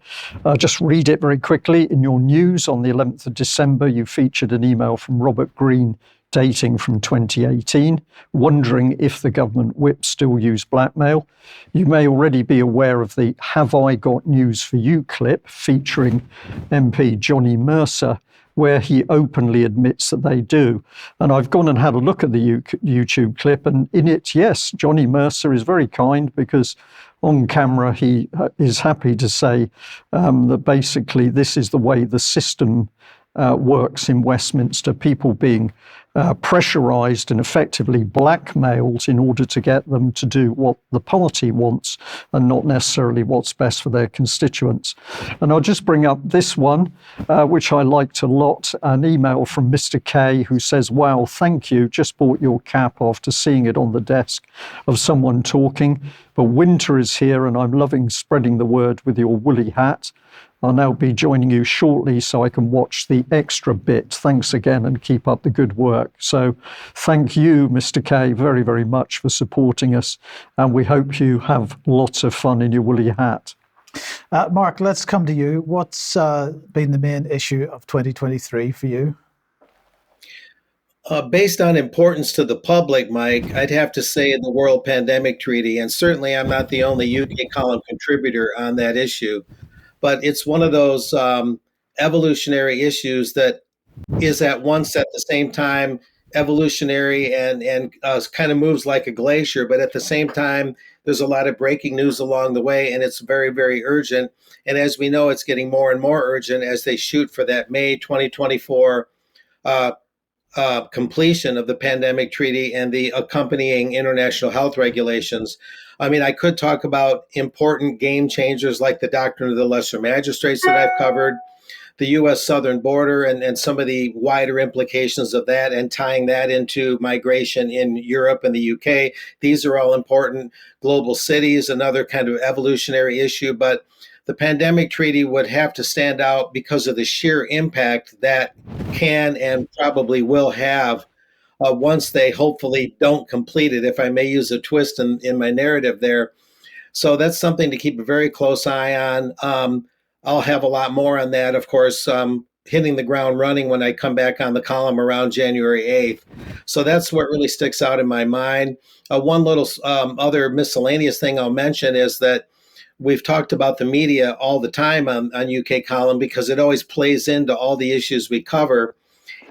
Speaker 1: Just read it very quickly. In your news on the 11th of December, you featured an email from Robert Green dating from 2018, wondering if the government whip still use blackmail. You may already be aware of the Have I Got News For You clip featuring MP Johnny Mercer, where he openly admits that they do. And I've gone and had a look at the YouTube clip, and in it, yes, Johnny Mercer is very kind, because on camera he is happy to say that basically this is the way the system works in Westminster, people being pressurised and effectively blackmailed in order to get them to do what the party wants and not necessarily what's best for their constituents. And I'll just bring up this one, which I liked a lot, an email from Mr. K, who says, "Wow, thank you, just bought your cap after seeing it on the desk of someone talking, but winter is here and I'm loving spreading the word with your woolly hat. I'll now be joining you shortly so I can watch the extra bit. Thanks again and keep up the good work." So thank you, Mr. K, very, very much for supporting us. And we hope you have lots of fun in your woolly hat.
Speaker 2: Mark, let's come to you. What's been the main issue of 2023 for you?
Speaker 4: Based on importance to the public, Mike, I'd have to say the World Pandemic Treaty, and certainly I'm not the only UK column contributor on that issue, but it's one of those evolutionary issues that is at once at the same time evolutionary and kind of moves like a glacier, but at the same time there's a lot of breaking news along the way, and it's very, very urgent. And as we know, it's getting more and more urgent as they shoot for that May 2024 uh, completion of the pandemic treaty and the accompanying international health regulations. I mean, I could talk about important game changers like the doctrine of the lesser magistrates that I've covered, the U.S. southern border, and some of the wider implications of that, and tying that into migration in Europe and the UK. These are all important. Global cities, another kind of evolutionary issue, but the pandemic treaty would have to stand out because of the sheer impact that can and probably will have once they hopefully don't complete it, if I may use a twist in my narrative there. So that's something to keep a very close eye on. I'll have a lot more on that, of course, hitting the ground running when I come back on the column around January 8th. So that's what really sticks out in my mind. One little other miscellaneous thing I'll mention is that we've talked about the media all the time on UK Column because it always plays into all the issues we cover.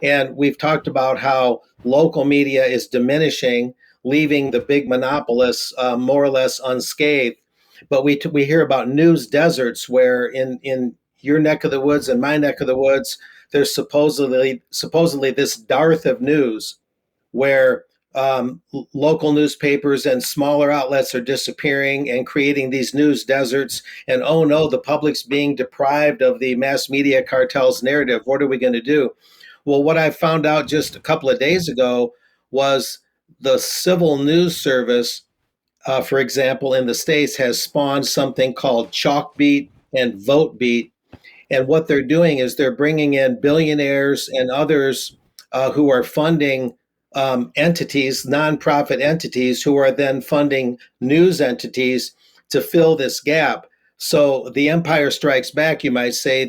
Speaker 4: And we've talked about how local media is diminishing, leaving the big monopolists more or less unscathed. But we hear about news deserts where in your neck of the woods and my neck of the woods, there's supposedly this dearth of news where local newspapers and smaller outlets are disappearing and creating these news deserts. And oh no, the public's being deprived of the mass media cartel's narrative. What are we going to do? Well, what I found out just a couple of days ago was the civil news service, for example, in the States has spawned something called Chalkbeat and VoteBeat. And what they're doing is they're bringing in billionaires and others who are funding entities, nonprofit entities, who are then funding news entities to fill this gap. So the empire strikes back, you might say.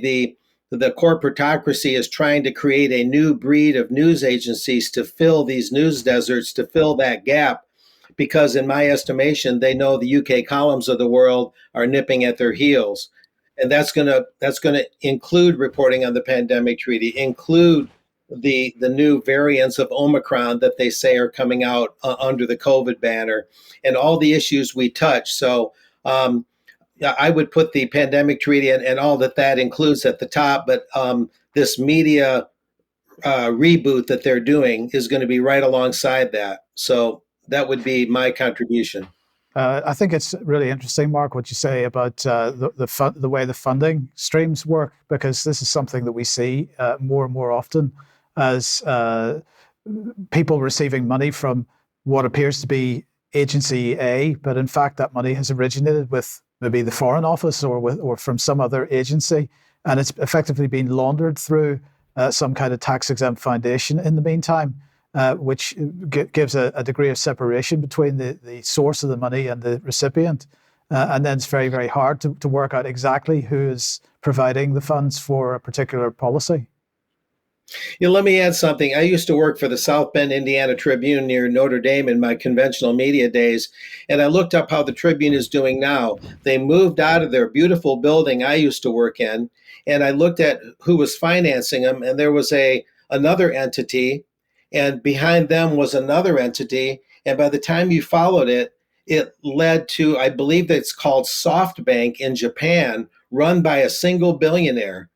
Speaker 4: The corporatocracy is trying to create a new breed of news agencies to fill these news deserts, to fill that gap, because in my estimation, they know the UK columns of the world are nipping at their heels. And that's going to include reporting on the pandemic treaty, include the new variants of Omicron that they say are coming out under the COVID banner, and all the issues we touch. So I would put the pandemic treaty and all that includes at the top, but this media reboot that they're doing is going to be right alongside that. So that would be my contribution.
Speaker 2: I think it's really interesting, Mark, what you say about the way the funding streams work, because this is something that we see more and more often as people receiving money from what appears to be agency A, but in fact that money has originated with maybe the Foreign Office or from some other agency, and it's effectively been laundered through some kind of tax-exempt foundation in the meantime, which gives a degree of separation between the source of the money and the recipient. And then it's very, very hard to work out exactly who is providing the funds for a particular policy.
Speaker 4: Let me add something. I used to work for the South Bend, Indiana Tribune near Notre Dame in my conventional media days, and I looked up how the Tribune is doing now. They moved out of their beautiful building I used to work in, and I looked at who was financing them, and there was another entity, and behind them was another entity, and by the time you followed it, it led to, I believe that it's called SoftBank in Japan, run by a single billionaire.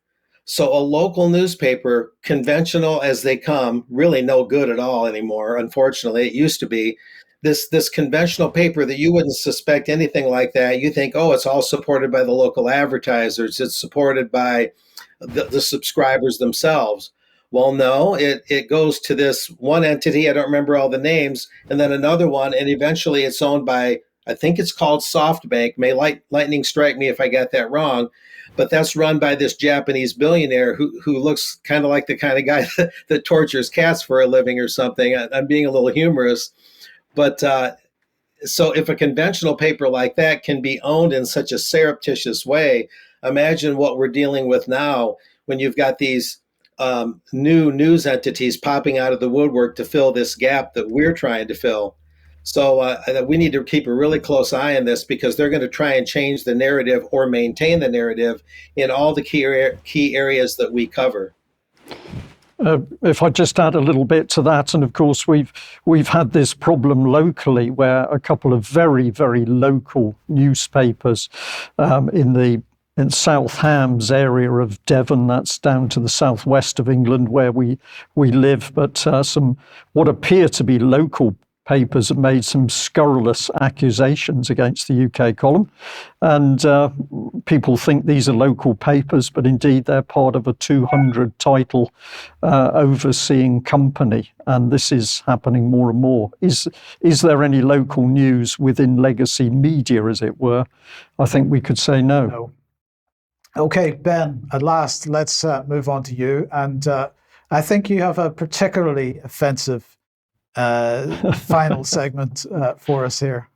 Speaker 4: So a local newspaper, conventional as they come, really no good at all anymore. Unfortunately, it used to be this conventional paper that you wouldn't suspect anything like that. You think, oh, it's all supported by the local advertisers. It's supported by the subscribers themselves. Well, no, it goes to this one entity. I don't remember all the names, and then another one, and eventually it's owned by, I think it's called SoftBank. May lightning strike me if I got that wrong. But that's run by this Japanese billionaire who looks kind of like the kind of guy that tortures cats for a living or something. I'm being a little humorous. But so if a conventional paper like that can be owned in such a surreptitious way, imagine what we're dealing with now when you've got these new news entities popping out of the woodwork to fill this gap that we're trying to fill. So we need to keep a really close eye on this, because they're going to try and change the narrative or maintain the narrative in all the key areas that we cover.
Speaker 1: If I just add a little bit to that, and of course we've had this problem locally where a couple of very, very local newspapers in South Hams area of Devon, that's down to the southwest of England where we live, but some what appear to be local papers have made some scurrilous accusations against the UK column, and people think these are local papers, but indeed they're part of a 200 title overseeing company, and this is happening more and more. Is there any local news within legacy media, as it were? I think we could say no.
Speaker 2: No. Okay, Ben, at last, let's move on to you. And I think you have a particularly offensive final segment for us here.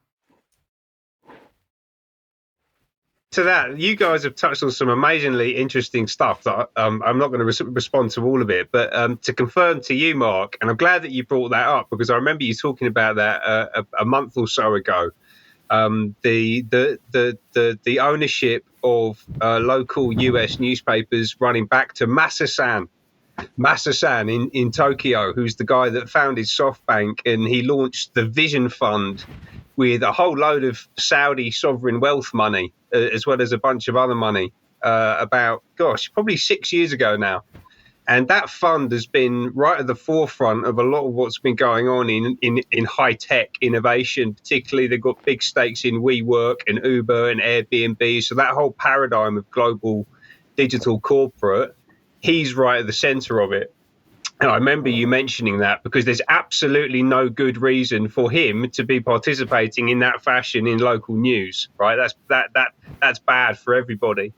Speaker 6: To that, you guys have touched on some amazingly interesting stuff that I'm not going to respond to all of it, but to confirm to you, Mark, and I'm glad that you brought that up, because I remember you talking about that a month or so ago. The ownership of local US newspapers running back to Masa-san in Tokyo, who's the guy that founded SoftBank, and he launched the Vision Fund with a whole load of Saudi sovereign wealth money, as well as a bunch of other money, about, probably 6 years ago now. And that fund has been right at the forefront of a lot of what's been going on in high-tech innovation. Particularly, they've got big stakes in WeWork and Uber and Airbnb. So that whole paradigm of global digital corporate, he's right at the center of it. And I remember you mentioning that, because there's absolutely no good reason for him to be participating in that fashion in local news, right? That's bad for everybody.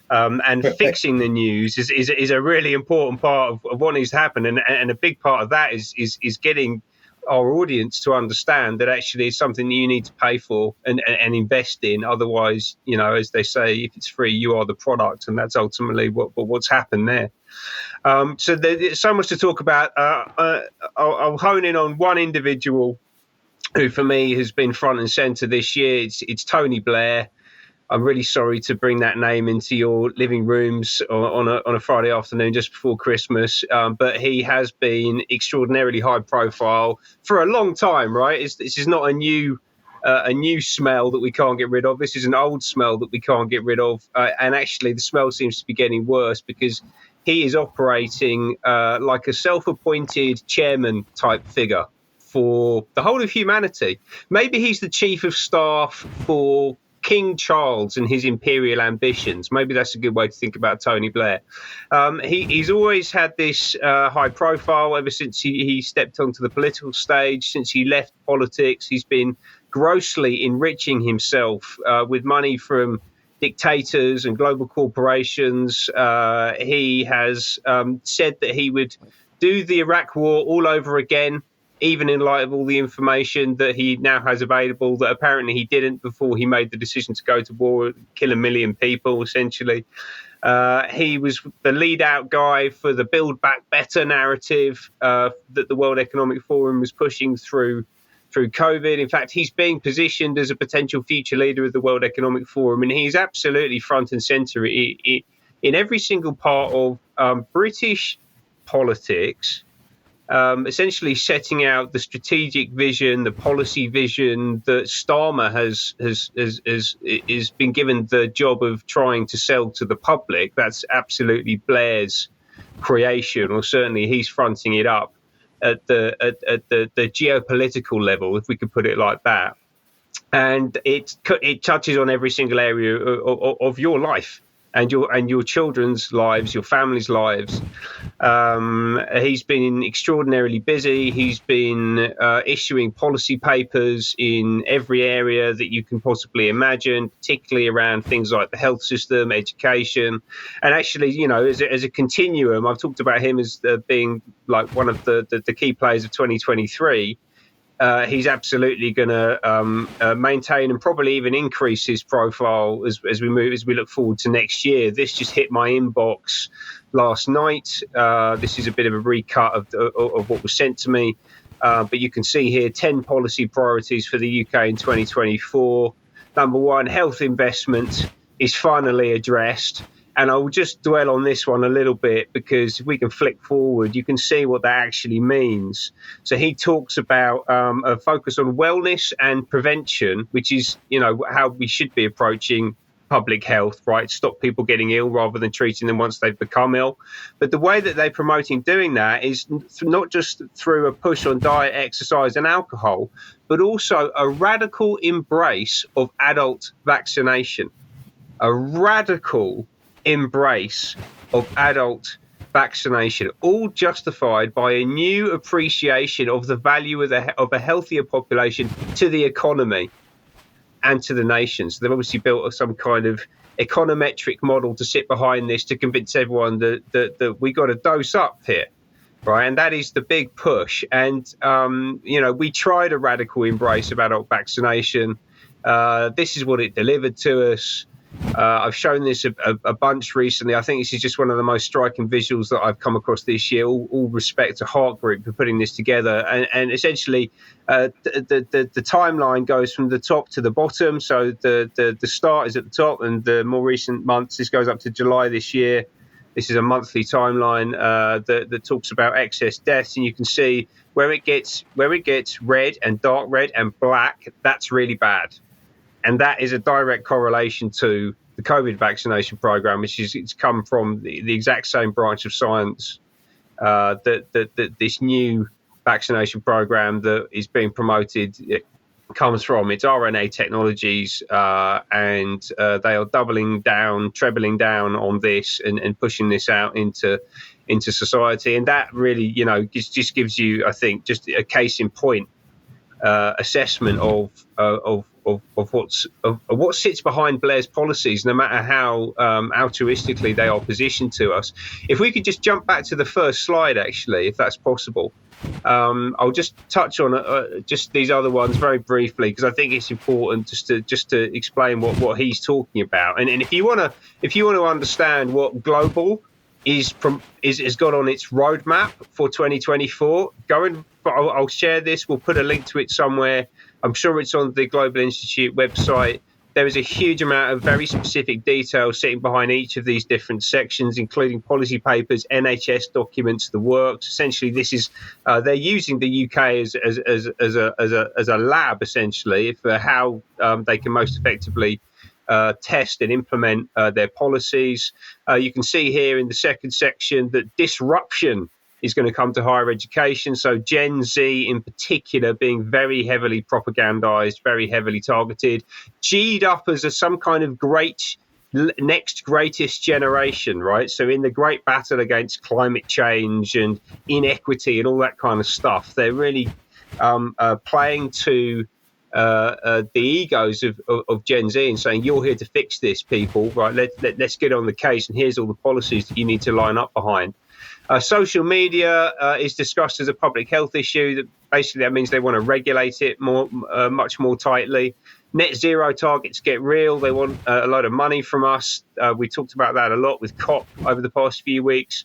Speaker 6: And fixing the news is a really important part of what needs to happen, and a big part of that is getting our audience to understand that actually it's something that you need to pay for and invest in. Otherwise, as they say, if it's free, you are the product, and that's ultimately what's happened there. So there's so much to talk about. I'll hone in on one individual who, for me, has been front and center this year. It's Tony Blair. I'm really sorry to bring that name into your living rooms on a Friday afternoon just before Christmas, but he has been extraordinarily high profile for a long time, right? This is not a new smell that we can't get rid of. This is an old smell that we can't get rid of, and actually the smell seems to be getting worse, because he is operating like a self-appointed chairman type figure for the whole of humanity. Maybe he's the chief of staff for King Charles and his imperial ambitions. Maybe that's a good way to think about Tony Blair. He's always had this high profile ever since he stepped onto the political stage. Since he left politics, he's been grossly enriching himself with money from dictators and global corporations. He has said that he would do the Iraq war all over again, even in light of all the information that he now has available that apparently he didn't before he made the decision to go to war, kill 1 million people, essentially. He was the lead out guy for the Build Back Better narrative that the World Economic Forum was pushing through COVID. In fact, he's being positioned as a potential future leader of the World Economic Forum, and he's absolutely front and center in every single part of British politics. Essentially setting out the strategic vision, the policy vision that Starmer has been given the job of trying to sell to the public. That's absolutely Blair's creation, or certainly he's fronting it up at the geopolitical level, if we could put it like that. And it touches on every single area of your life and your children's lives, your family's lives. He's been extraordinarily busy. He's been issuing policy papers in every area that you can possibly imagine, particularly around things like the health system, education, and actually, as a continuum. I've talked about him as being like one of the key players of 2023. he's absolutely going to maintain and probably even increase his profile as we look forward to next year. This just hit my inbox last night. This is a bit of a recut of what was sent to me, but you can see here 10 policy priorities for the UK in 2024. Number one, health investment is finally addressed. And I will just dwell on this one a little bit, because if we can flick forward, you can see what that actually means. So he talks about a focus on wellness and prevention, which is, how we should be approaching public health, right? Stop people getting ill rather than treating them once they've become ill. But the way that they're promoting doing that is not just through a push on diet, exercise and alcohol, but also a radical embrace of adult vaccination. A radical embrace of adult vaccination, all justified by a new appreciation of the value of a healthier population to the economy and to the nation. So they've obviously built some kind of econometric model to sit behind this to convince everyone that we got to dose up here, right? And that is the big push. And we tried a radical embrace of adult vaccination. This is what it delivered to us. I've shown this a bunch recently. I think this is just one of the most striking visuals that I've come across this year. All respect to Heart Group for putting this together. And essentially, the timeline goes from the top to the bottom. So the start is at the top, and the more recent months, this goes up to July this year. This is a monthly timeline that talks about excess deaths, and you can see where it gets red and dark red and black. That's really bad. And that is a direct correlation to the COVID vaccination program, it's come from the exact same branch of science that this new vaccination program that is being promoted comes from. It's RNA technologies, and they are trebling down on this and pushing this out into society. And that really, just gives you, I think, just a case in point assessment of what sits behind Blair's policies, no matter how altruistically they are positioned to us. If we could just jump back to the first slide, actually, if that's possible. I'll just touch on just these other ones very briefly, because I think it's important just to explain what he's talking about. And if you want to understand what global has got on its roadmap for 2024, I'll share this. We'll put a link to it somewhere. I'm sure it's on the Global Institute website. There is a huge amount of very specific detail sitting behind each of these different sections, including policy papers, NHS documents, the works. Essentially, this is they're using the UK as a lab, essentially, for how they can most effectively test and implement their policies. You can see here in the second section that disruption is going to come to higher education. So Gen Z in particular being very heavily propagandized, very heavily targeted, G'd up as some kind of next greatest generation, right? So in the great battle against climate change and inequity and all that kind of stuff, they're really playing to the egos of Gen Z and saying, you're here to fix this, people, right? Let's get on the case, and here's all the policies that you need to line up behind. Social media is discussed as a public health issue. That means they want to regulate it much more tightly. Net zero targets get real. They want a lot of money from us. We talked about that a lot with COP over the past few weeks.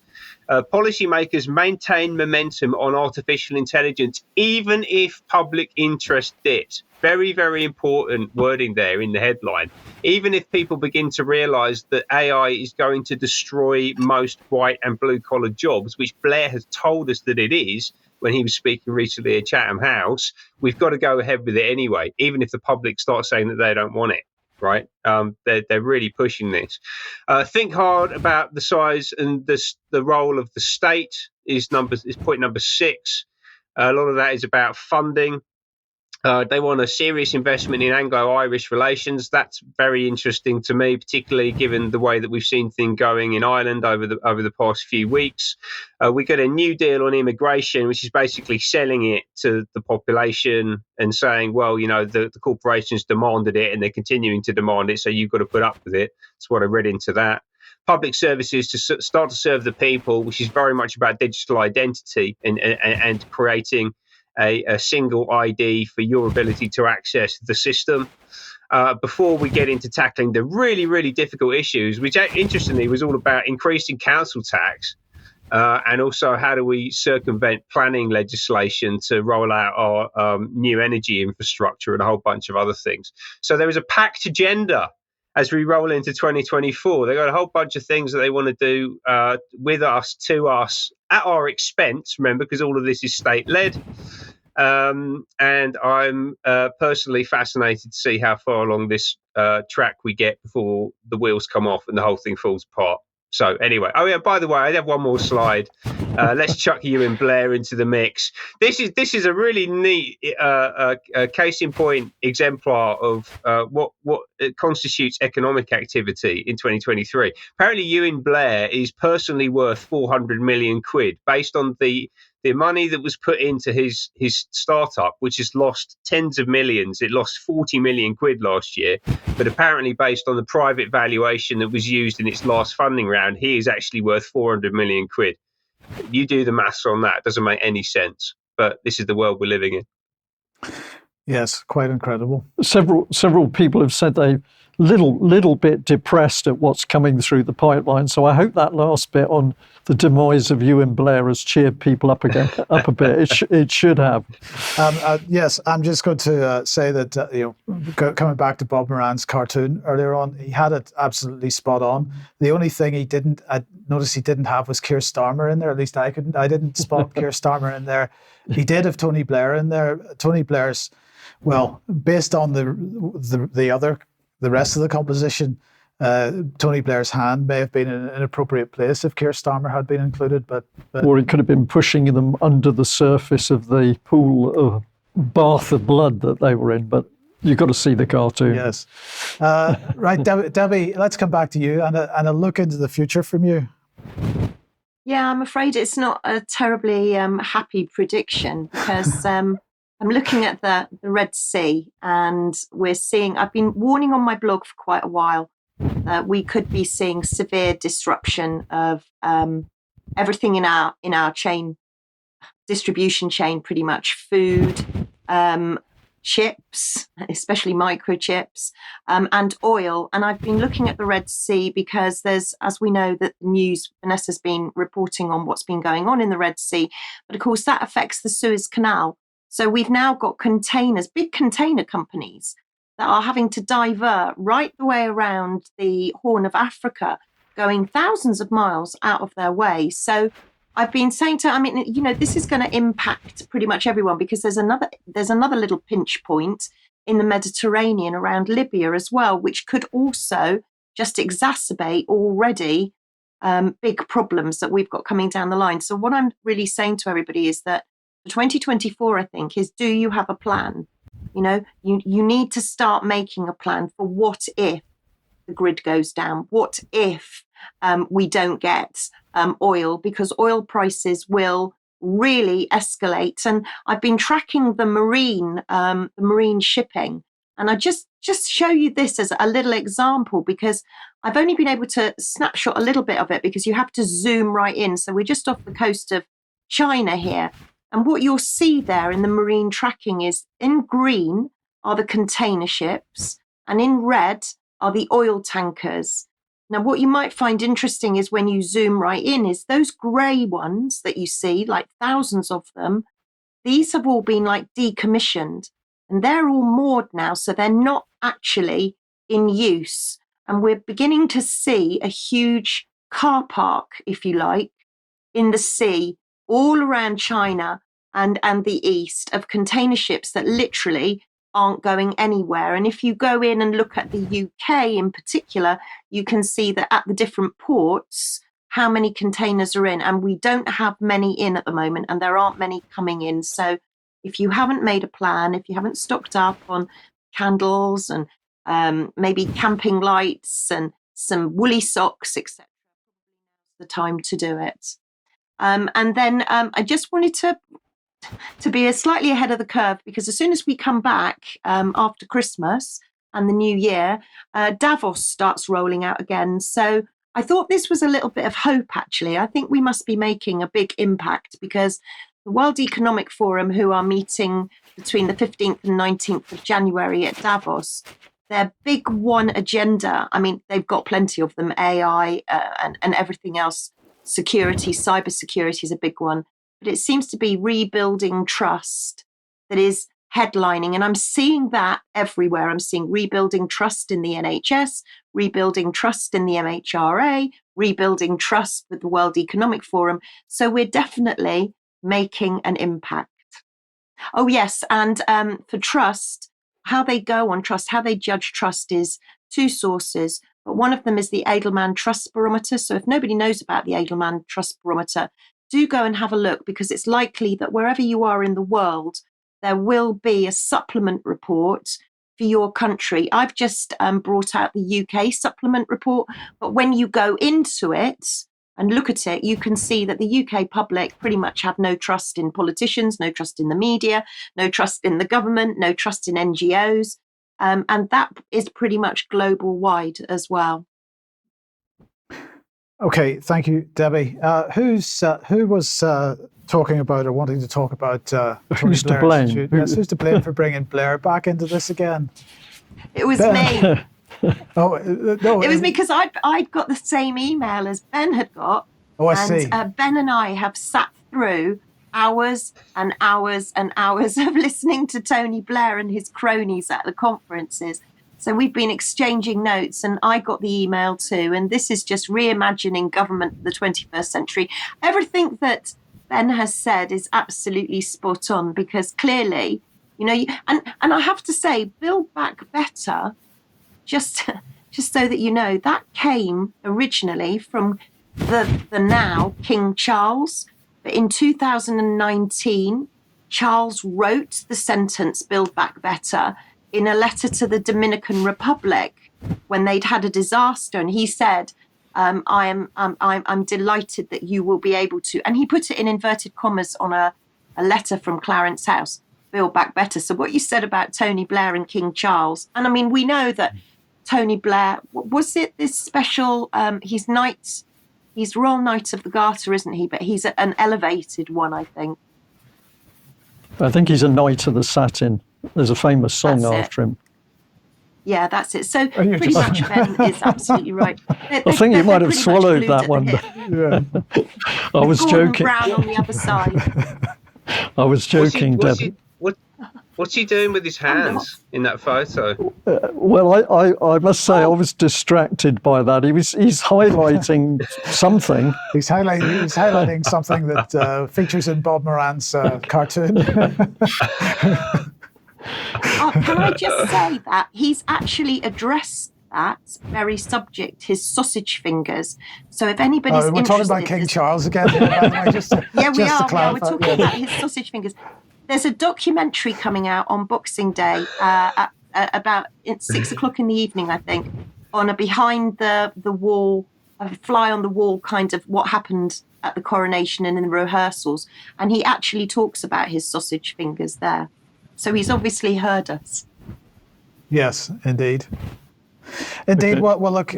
Speaker 6: Policymakers maintain momentum on artificial intelligence, even if public interest dips. Very, very important wording there in the headline. Even if people begin to realize that AI is going to destroy most white and blue collar jobs, which Blair has told us that it is when he was speaking recently at Chatham House, we've got to go ahead with it anyway, even if the public start saying that they don't want it. Right? They're really pushing this. Think hard about the size and the role of the state is point number 6. A lot of that is about funding. They want a serious investment in Anglo-Irish relations. That's very interesting to me, particularly given the way that we've seen things going in Ireland over the past few weeks. We got a new deal on immigration, which is basically selling it to the population and saying, well, the corporations demanded it and they're continuing to demand it, so you've got to put up with it. That's what I read into that. Public services to start to serve the people, which is very much about digital identity and creating a single ID for your ability to access the system. Before we get into tackling the really, really difficult issues, which interestingly was all about increasing council tax, and also how do we circumvent planning legislation to roll out our new energy infrastructure and a whole bunch of other things. So there is a packed agenda as we roll into 2024. They've got a whole bunch of things that they want to do with us, to us, at our expense, remember, because all of this is state-led. And I'm personally fascinated to see how far along this track we get before the wheels come off and the whole thing falls apart. So anyway, oh yeah, by the way, I have one more slide. Let's chuck Ewan Blair into the mix. This is a really neat case in point exemplar of what constitutes economic activity in 2023. Apparently, Ewan Blair is personally worth 400 million quid based on the money that was put into his startup, which has lost tens of millions. It lost 40 million quid last year, but apparently based on the private valuation that was used in its last funding round, he is actually worth 400 million quid. You do the maths on that. It doesn't make any sense, but this is the world we're living in.
Speaker 2: Yes, quite incredible.
Speaker 1: Several people have said they little bit depressed at what's coming through the pipeline. So I hope that last bit on the demise of Ewan Blair has cheered people up a bit. It should have.
Speaker 2: Yes, I'm just going to say that coming back to Bob Moran's cartoon earlier on, he had it absolutely spot on. The only thing he didn't have was Keir Starmer in there. At least I didn't spot Keir Starmer in there. He did have Tony Blair in there. Tony Blair's, well, based on the rest of the composition, Tony Blair's hand may have been in an inappropriate place if Keir Starmer had been included, but
Speaker 1: or he could have been pushing them under the surface of the pool of bath of blood that they were in. But you've got to see the cartoon.
Speaker 2: Yes. Right, Debbie, let's come back to you and a look into the future from you.
Speaker 5: Yeah, I'm afraid it's not a terribly happy prediction because I'm looking at the Red Sea and we're seeing, I've been warning on my blog for quite a while, we could be seeing severe disruption of everything in our chain, distribution chain, pretty much food, chips, especially microchips, and oil. And I've been looking at the Red Sea because there's, as we know, that the news, Vanessa's been reporting on what's been going on in the Red Sea. But of course, that affects the Suez Canal. So we've now got containers, big container companies that are having to divert right the way around the Horn of Africa, going thousands of miles out of their way. So I've been saying this is going to impact pretty much everyone because there's another little pinch point in the Mediterranean around Libya as well, which could also just exacerbate already big problems that we've got coming down the line. So what I'm really saying to everybody is that for 2024, I think, is do you have a plan? You need to start making a plan for what if the grid goes down? What if we don't get oil? Because oil prices will really escalate. And I've been tracking the marine shipping, and I just show you this as a little example because I've only been able to snapshot a little bit of it because you have to zoom right in. So we're just off the coast of China here. And what you'll see there in the marine tracking is in green are the container ships and in red are the oil tankers. Now, what you might find interesting is when you zoom right in is those grey ones that you see, like thousands of them, these have all been like decommissioned and they're all moored now. So they're not actually in use. And we're beginning to see a huge car park, if you like, in the sea all around China and the east of container ships that literally aren't going anywhere. And if you go in and look at the UK in particular, you can see that at the different ports, how many containers are in. And we don't have many in at the moment, and there aren't many coming in. So if you haven't made a plan, if you haven't stocked up on candles and maybe camping lights and some woolly socks, etc., the time to do it. And then I just wanted to be slightly ahead of the curve because as soon as we come back after Christmas and the new year, Davos starts rolling out again. So I thought this was a little bit of hope, actually. I think we must be making a big impact because the World Economic Forum, who are meeting between the 15th and 19th of January at Davos, their big one agenda, I mean, they've got plenty of them, AI and everything else, security, cybersecurity is a big one, but it seems to be rebuilding trust that is headlining. And I'm seeing that everywhere. I'm seeing rebuilding trust in the NHS, rebuilding trust in the MHRA, rebuilding trust with the World Economic Forum. So we're definitely making an impact. Oh, yes. And for trust, how they go on trust, how they judge trust is two sources. But one of them is the Edelman Trust Barometer. So if nobody knows about the Edelman Trust Barometer, do go and have a look, because it's likely that wherever you are in the world, there will be a supplement report for your country. I've just brought out the UK supplement report, but when you go into it and look at it, you can see that the UK public pretty much have no trust in politicians, no trust in the media, no trust in the government, no trust in NGOs. And that is pretty much global wide as well.
Speaker 2: Okay, thank you, Debbie. Who was talking about or wanting to talk about
Speaker 1: who's to blame?
Speaker 2: Yes, who's to blame for bringing Blair back into this again?
Speaker 5: It was me.
Speaker 2: Oh no,
Speaker 5: it was me, because I'd got the same email as Ben had got.
Speaker 2: Oh, I see.
Speaker 5: Ben and I have sat through hours and hours and hours of listening to Tony Blair and his cronies at the conferences. So we've been exchanging notes, and I got the email too. And this is just reimagining government for the 21st century. Everything that Ben has said is absolutely spot on, because clearly, you know, and I have to say, Build Back Better, just so that you know, that came originally from the now King Charles. But in 2019, Charles wrote the sentence "Build Back Better" in a letter to the Dominican Republic when they'd had a disaster, and he said, "I'm delighted that you will be able to," and he put it in inverted commas on a letter from Clarence House, "Build Back Better." So what you said about Tony Blair and King Charles, and I mean, we know that Tony Blair, was it this special? He's Royal Knight of the Garter, isn't he? But he's an elevated one, I think.
Speaker 1: I think he's a Knight of the Satin. There's a famous song after him.
Speaker 5: Yeah, that's it. So pretty much Ben is absolutely right.
Speaker 1: I think you might have swallowed that one.
Speaker 2: Yeah.
Speaker 1: I was joking.
Speaker 5: Brown on the other side.
Speaker 1: I was joking, Debbie.
Speaker 6: What's he doing with his hands in that photo?
Speaker 1: Well, I must say I was distracted by that. He's highlighting something.
Speaker 2: He's highlighting something that features in Bob Moran's cartoon.
Speaker 5: Can I just say that he's actually addressed that very subject, his sausage fingers. So if anybody's
Speaker 2: we're
Speaker 5: interested,
Speaker 2: talking about King Charles again. By the way,
Speaker 5: we are. We're talking about his sausage fingers. There's a documentary coming out on Boxing Day at about 6 o'clock in the evening, I think, on a behind the wall, a fly on the wall kind of what happened at the coronation and in the rehearsals. And he actually talks about his sausage fingers there. So he's obviously heard us.
Speaker 2: Yes, indeed. Indeed. Well, look,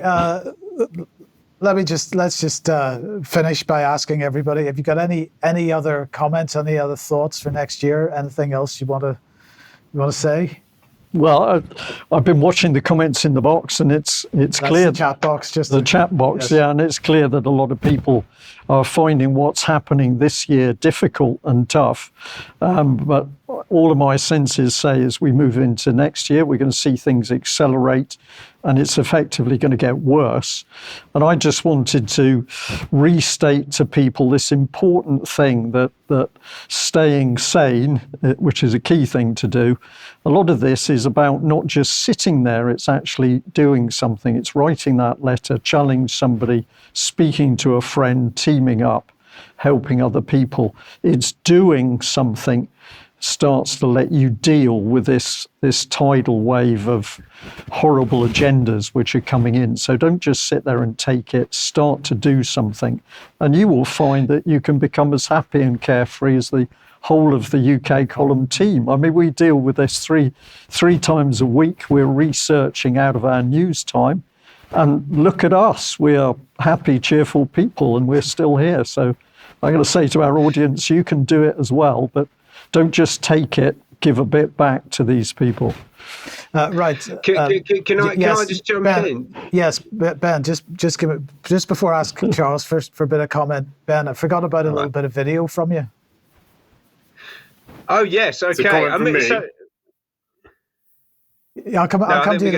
Speaker 2: let's just finish by asking everybody, have you got any other comments, any other thoughts for next year? Anything else you want to say?
Speaker 1: Well, I've been watching the comments in the box, and it's clear.
Speaker 2: The chat box,
Speaker 1: chat box, yes. Yeah, and it's clear that a lot of people are finding what's happening this year difficult and tough. But all of my senses say as we move into next year, we're going to see things accelerate, and it's effectively going to get worse. And I just wanted to restate to people this important thing that staying sane, which is a key thing to do, a lot of this is about not just sitting there, it's actually doing something. It's writing that letter, challenging somebody, speaking to a friend, teaming up, helping other people. It's doing something starts to let you deal with this tidal wave of horrible agendas which are coming in. So don't just sit there and take it, start to do something. And you will find that you can become as happy and carefree as the whole of the UK column team. I mean, we deal with this three times a week. We're researching out of our news time. And look at us. We are happy, cheerful people, and we're still here. So I'm going to say to our audience, you can do it as well, but don't just take it, give a bit back to these people.
Speaker 2: Right.
Speaker 6: Can I just jump
Speaker 2: Ben,
Speaker 6: in?
Speaker 2: Yes, Ben, just before I ask Charles for a bit of comment, Ben, I forgot about a little bit of video from you.
Speaker 6: Oh, yes. Okay.
Speaker 3: I mean,
Speaker 2: I'll come to you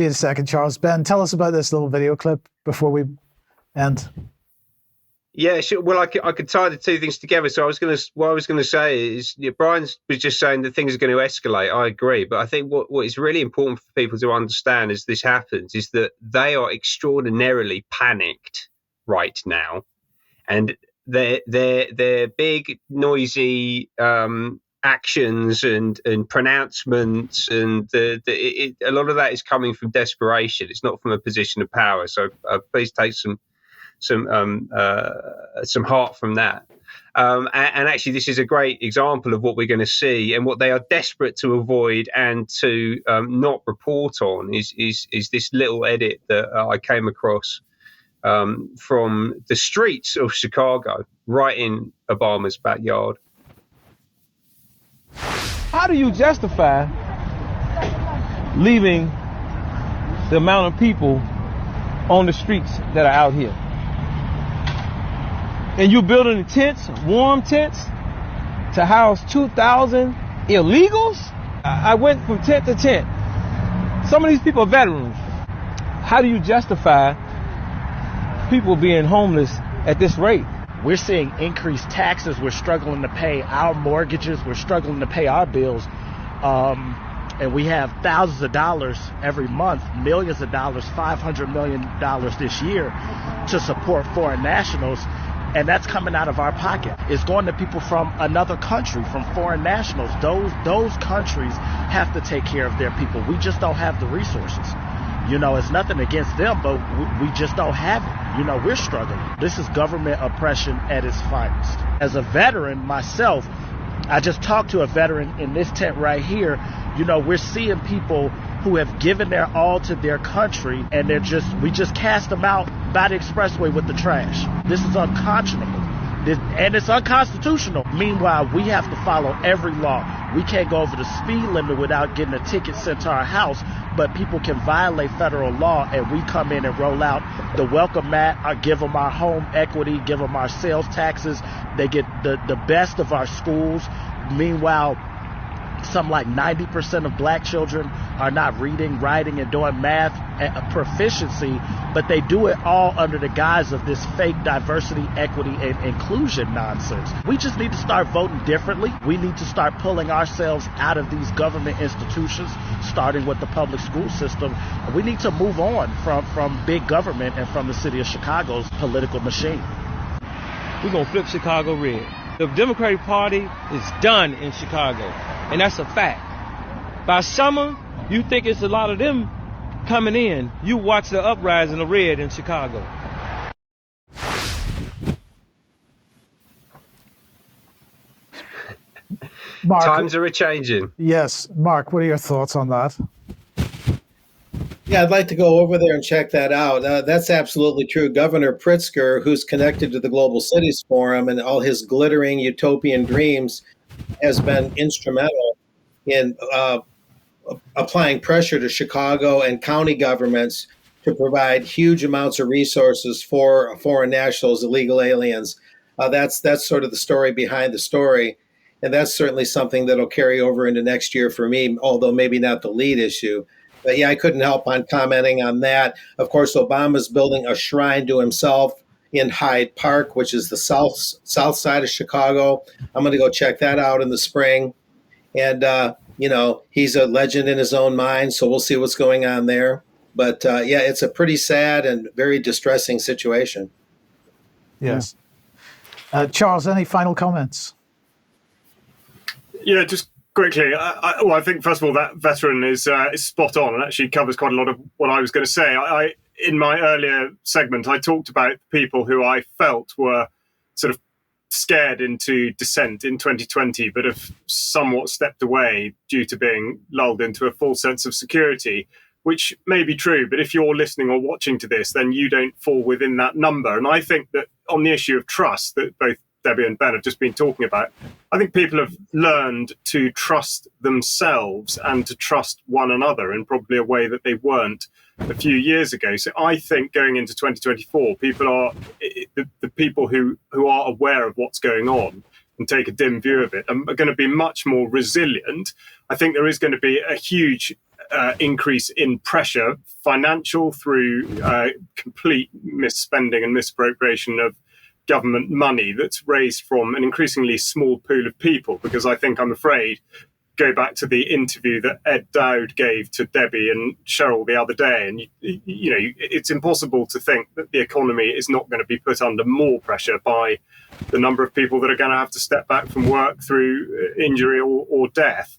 Speaker 2: in a second, Charles. Ben, tell us about this little video clip before we end.
Speaker 6: Yeah, sure. Well, I could tie the two things together. So what I was going to say is, Brian was just saying that things are going to escalate. I agree, but I think what is really important for people to understand as this happens is that they are extraordinarily panicked right now, and their big, noisy actions and pronouncements and a lot of that is coming from desperation. It's not from a position of power. So please take some heart from that. And actually, this is a great example of what we're going to see, and what they are desperate to avoid and to not report on is this little edit that I came across from the streets of Chicago, right in Obama's backyard.
Speaker 7: How do you justify leaving the amount of people on the streets that are out here? And you're building tents, warm tents, to house 2,000 illegals? I went from tent to tent. Some of these people are veterans. How do you justify people being homeless at this rate?
Speaker 8: We're seeing increased taxes. We're struggling to pay our mortgages. We're struggling to pay our bills. And we have thousands of dollars every month, millions of dollars, $500 million this year to support foreign nationals. And that's coming out of our pocket. It's going to people from another country, from foreign nationals. Those countries have to take care of their people. We just don't have the resources. It's nothing against them, but we just don't have it. We're struggling. This is government oppression at its finest. As a veteran myself, I just talked to a veteran in this tent right here. We're seeing people who have given their all to their country, and we just cast them out by the expressway with the trash. This is unconscionable. And it's unconstitutional. Meanwhile, we have to follow every law. We can't go over the speed limit without getting a ticket sent to our house, but people can violate federal law, and we come in and roll out the welcome mat, give them our home equity, give them our sales taxes. They get the best of our schools. Meanwhile, something like 90% of black children are not reading, writing, and doing math proficiency, but they do it all under the guise of this fake diversity, equity, and inclusion nonsense. We just need to start voting differently. We need to start pulling ourselves out of these government institutions, starting with the public school system. We need to move on from big government and from the city of Chicago's political machine.
Speaker 7: We're going to flip Chicago red. The Democratic Party is done in Chicago, and that's a fact. By summer, you think it's a lot of them coming in. You watch the uprising of red in Chicago.
Speaker 2: Mark,
Speaker 6: Times are a-changing.
Speaker 2: Yes. Mark, what are your thoughts on that?
Speaker 4: Yeah, I'd like to go over there and check that out. That's absolutely true. Governor Pritzker, who's connected to the Global Cities Forum and all his glittering utopian dreams, has been instrumental in applying pressure to Chicago and county governments to provide huge amounts of resources for foreign nationals, illegal aliens. That's sort of the story behind the story. And that's certainly something that'll carry over into next year for me, although maybe not the lead issue. But yeah, I couldn't help on commenting on that. Of course, Obama's building a shrine to himself in Hyde Park, which is the south side of Chicago. I'm going to go check that out in the spring. And, he's a legend in his own mind, so we'll see what's going on there. But, yeah, it's a pretty sad and very distressing situation.
Speaker 2: Yes. Charles, any final comments?
Speaker 3: Yeah, just quickly. I think, first of all, that veteran is spot on and actually covers quite a lot of what I was going to say. In my earlier segment, I talked about people who I felt were sort of scared into dissent in 2020, but have somewhat stepped away due to being lulled into a false sense of security. which may be true, but if you're listening or watching to this, then you don't fall within that number. And I think that on the issue of trust that both Debi and Ben have just been talking about, I think people have learned to trust themselves and to trust one another in probably a way that they weren't a few years ago. So I think going into 2024, people are the people who are aware of what's going on and take a dim view of it are going to be much more resilient. I think there is going to be a huge increase in pressure, financial, through complete misspending and misappropriation of government money that's raised from an increasingly small pool of people. Because I think, I'm afraid, go back to the interview that Ed Dowd gave to Debi and Cheryl the other day, and it's impossible to think that the economy is not going to be put under more pressure by the number of people that are going to have to step back from work through injury or death.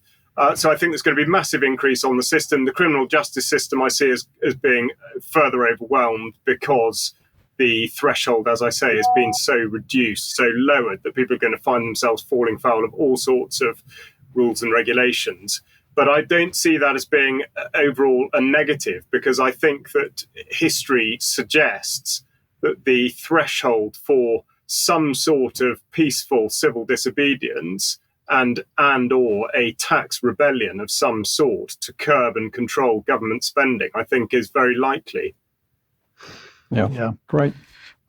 Speaker 3: So I think there's going to be a massive increase on the system. The criminal justice system I see as being further overwhelmed because the threshold, as I say, has been so reduced, so lowered, that people are going to find themselves falling foul of all sorts of rules and regulations. But I don't see that as being overall a negative, because I think that history suggests that the threshold for some sort of peaceful civil disobedience and or a tax rebellion of some sort to curb and control government spending, I think is very likely.
Speaker 1: Yeah, great.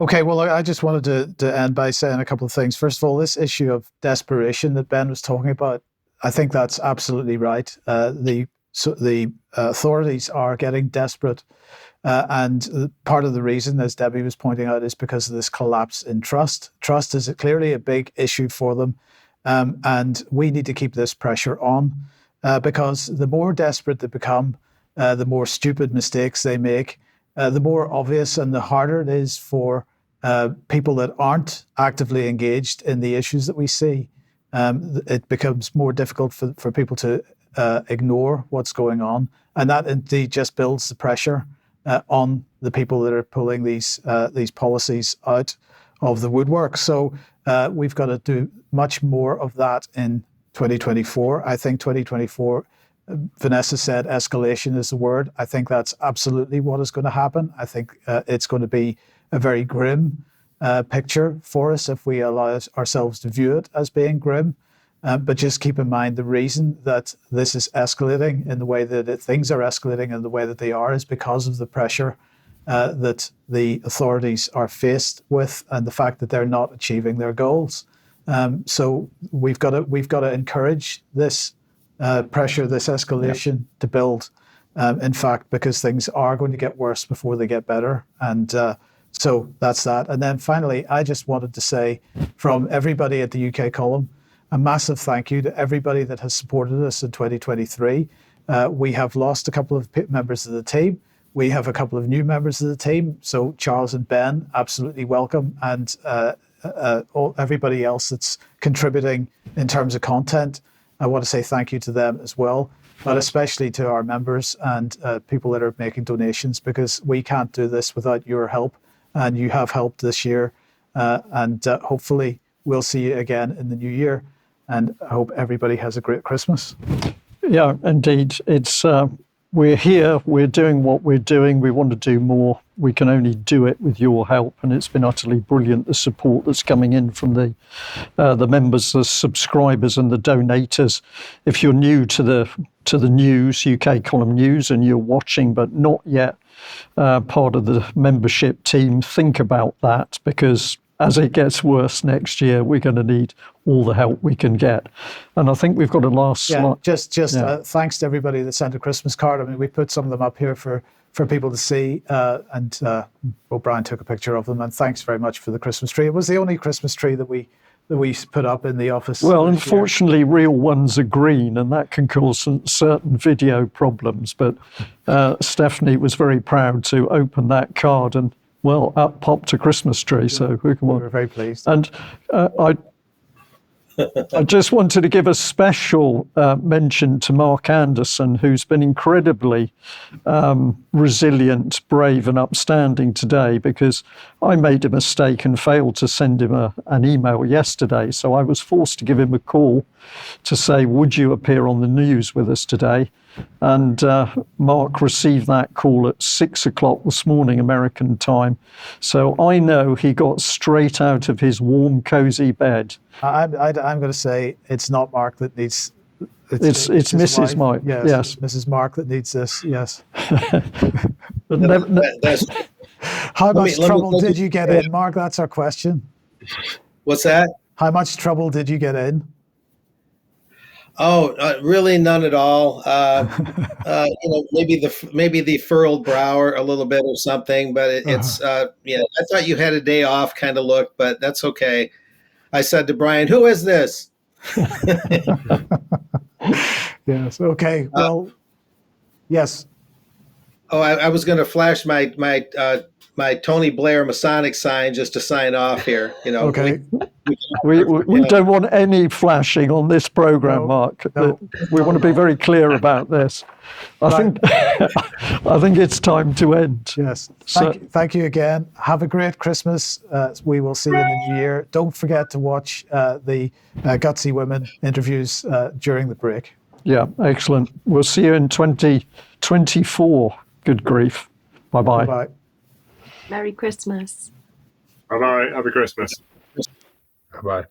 Speaker 2: Okay, well, I just wanted to end by saying a couple of things. First of all, this issue of desperation that Ben was talking about, I think that's absolutely right. The authorities are getting desperate. And part of the reason, as Debi was pointing out, is because of this collapse in trust. Trust is clearly a big issue for them. And we need to keep this pressure on, because the more desperate they become, the more stupid mistakes they make, the more obvious and the harder it is for people that aren't actively engaged in the issues that we see. It becomes more difficult for people to ignore what's going on. And that indeed just builds the pressure on the people that are pulling these policies out of the woodwork. So we've got to do much more of that in 2024. I think 2024, Vanessa said escalation is the word. I think that's absolutely what is going to happen. I think it's going to be a very grim picture for us if we allow ourselves to view it as being grim. But just keep in mind the reason that this is escalating in the way that things are escalating in the way that they are is because of the pressure that the authorities are faced with and the fact that they're not achieving their goals. So we've got to encourage this pressure, this escalation to build, in fact, because things are going to get worse before they get better. And so that's that. And then finally, I just wanted to say from everybody at the UK column, a massive thank you to everybody that has supported us in 2023. We have lost a couple of members of the team. We have a couple of new members of the team. So Charles and Ben, absolutely welcome. And everybody else that's contributing in terms of content, I want to say thank you to them as well, but especially to our members and people that are making donations, because we can't do this without your help, and you have helped this year. And hopefully we'll see you again in the new year. And I hope everybody has a great Christmas.
Speaker 1: Yeah, indeed. It's we're here, we're doing what we're doing, we want to do more. We can only do it with your help, and it's been utterly brilliant, the support that's coming in from the members, the subscribers and the donators. If you're new to the news, UK Column News, and you're watching but not yet part of the membership team, think about that, because as it gets worse next year, we're going to need all the help we can get. And I think we've got a last slide.
Speaker 2: Thanks to everybody that sent a Christmas card. I mean, we put some of them up here for people to see, and O'Brien took a picture of them. And thanks very much for the Christmas tree. It was the only Christmas tree that we put up in the office.
Speaker 1: Well, unfortunately, real ones are green, and that can cause certain video problems. But Stephanie was very proud to open that card, and well, up popped a Christmas tree. So we were
Speaker 2: very pleased.
Speaker 1: And I just wanted to give a special mention to Mark Anderson, who's been incredibly resilient, brave, and upstanding today, because I made a mistake and failed to send him an email yesterday. So I was forced to give him a call to say, would you appear on the news with us today? And Mark received that call at 6 o'clock this morning, American time. So I know he got straight out of his warm, cozy bed.
Speaker 2: I'm going to say it's not Mark that needs.
Speaker 1: It's Mrs. Mark. Yes.
Speaker 2: Mrs. Mark that needs this. Yes. How much trouble did you get in, Mark? That's our question.
Speaker 4: What's that?
Speaker 2: How much trouble did you get in?
Speaker 4: Oh, really none at all. Maybe the furrowed brow or a little bit or something, but it's I thought you had a day off kind of look, but that's okay. I said to Brian, "Who is this?"
Speaker 2: Yes. Okay. Well. Yes.
Speaker 4: Oh, I was going to flash my Tony Blair Masonic sign just to sign off here.
Speaker 2: Okay.
Speaker 1: We don't want any flashing on this program, Mark.
Speaker 2: No.
Speaker 1: We want to be very clear about this. I think it's time to end.
Speaker 2: Yes. Thank you again. Have a great Christmas. We will see you in the new year. Don't forget to watch the Gutsy Women interviews during the break.
Speaker 1: Yeah, excellent. We'll see you in 2024. Good grief. Bye-bye.
Speaker 2: Bye-bye.
Speaker 5: Merry Christmas.
Speaker 3: Bye-bye. Happy Christmas.
Speaker 6: Bye.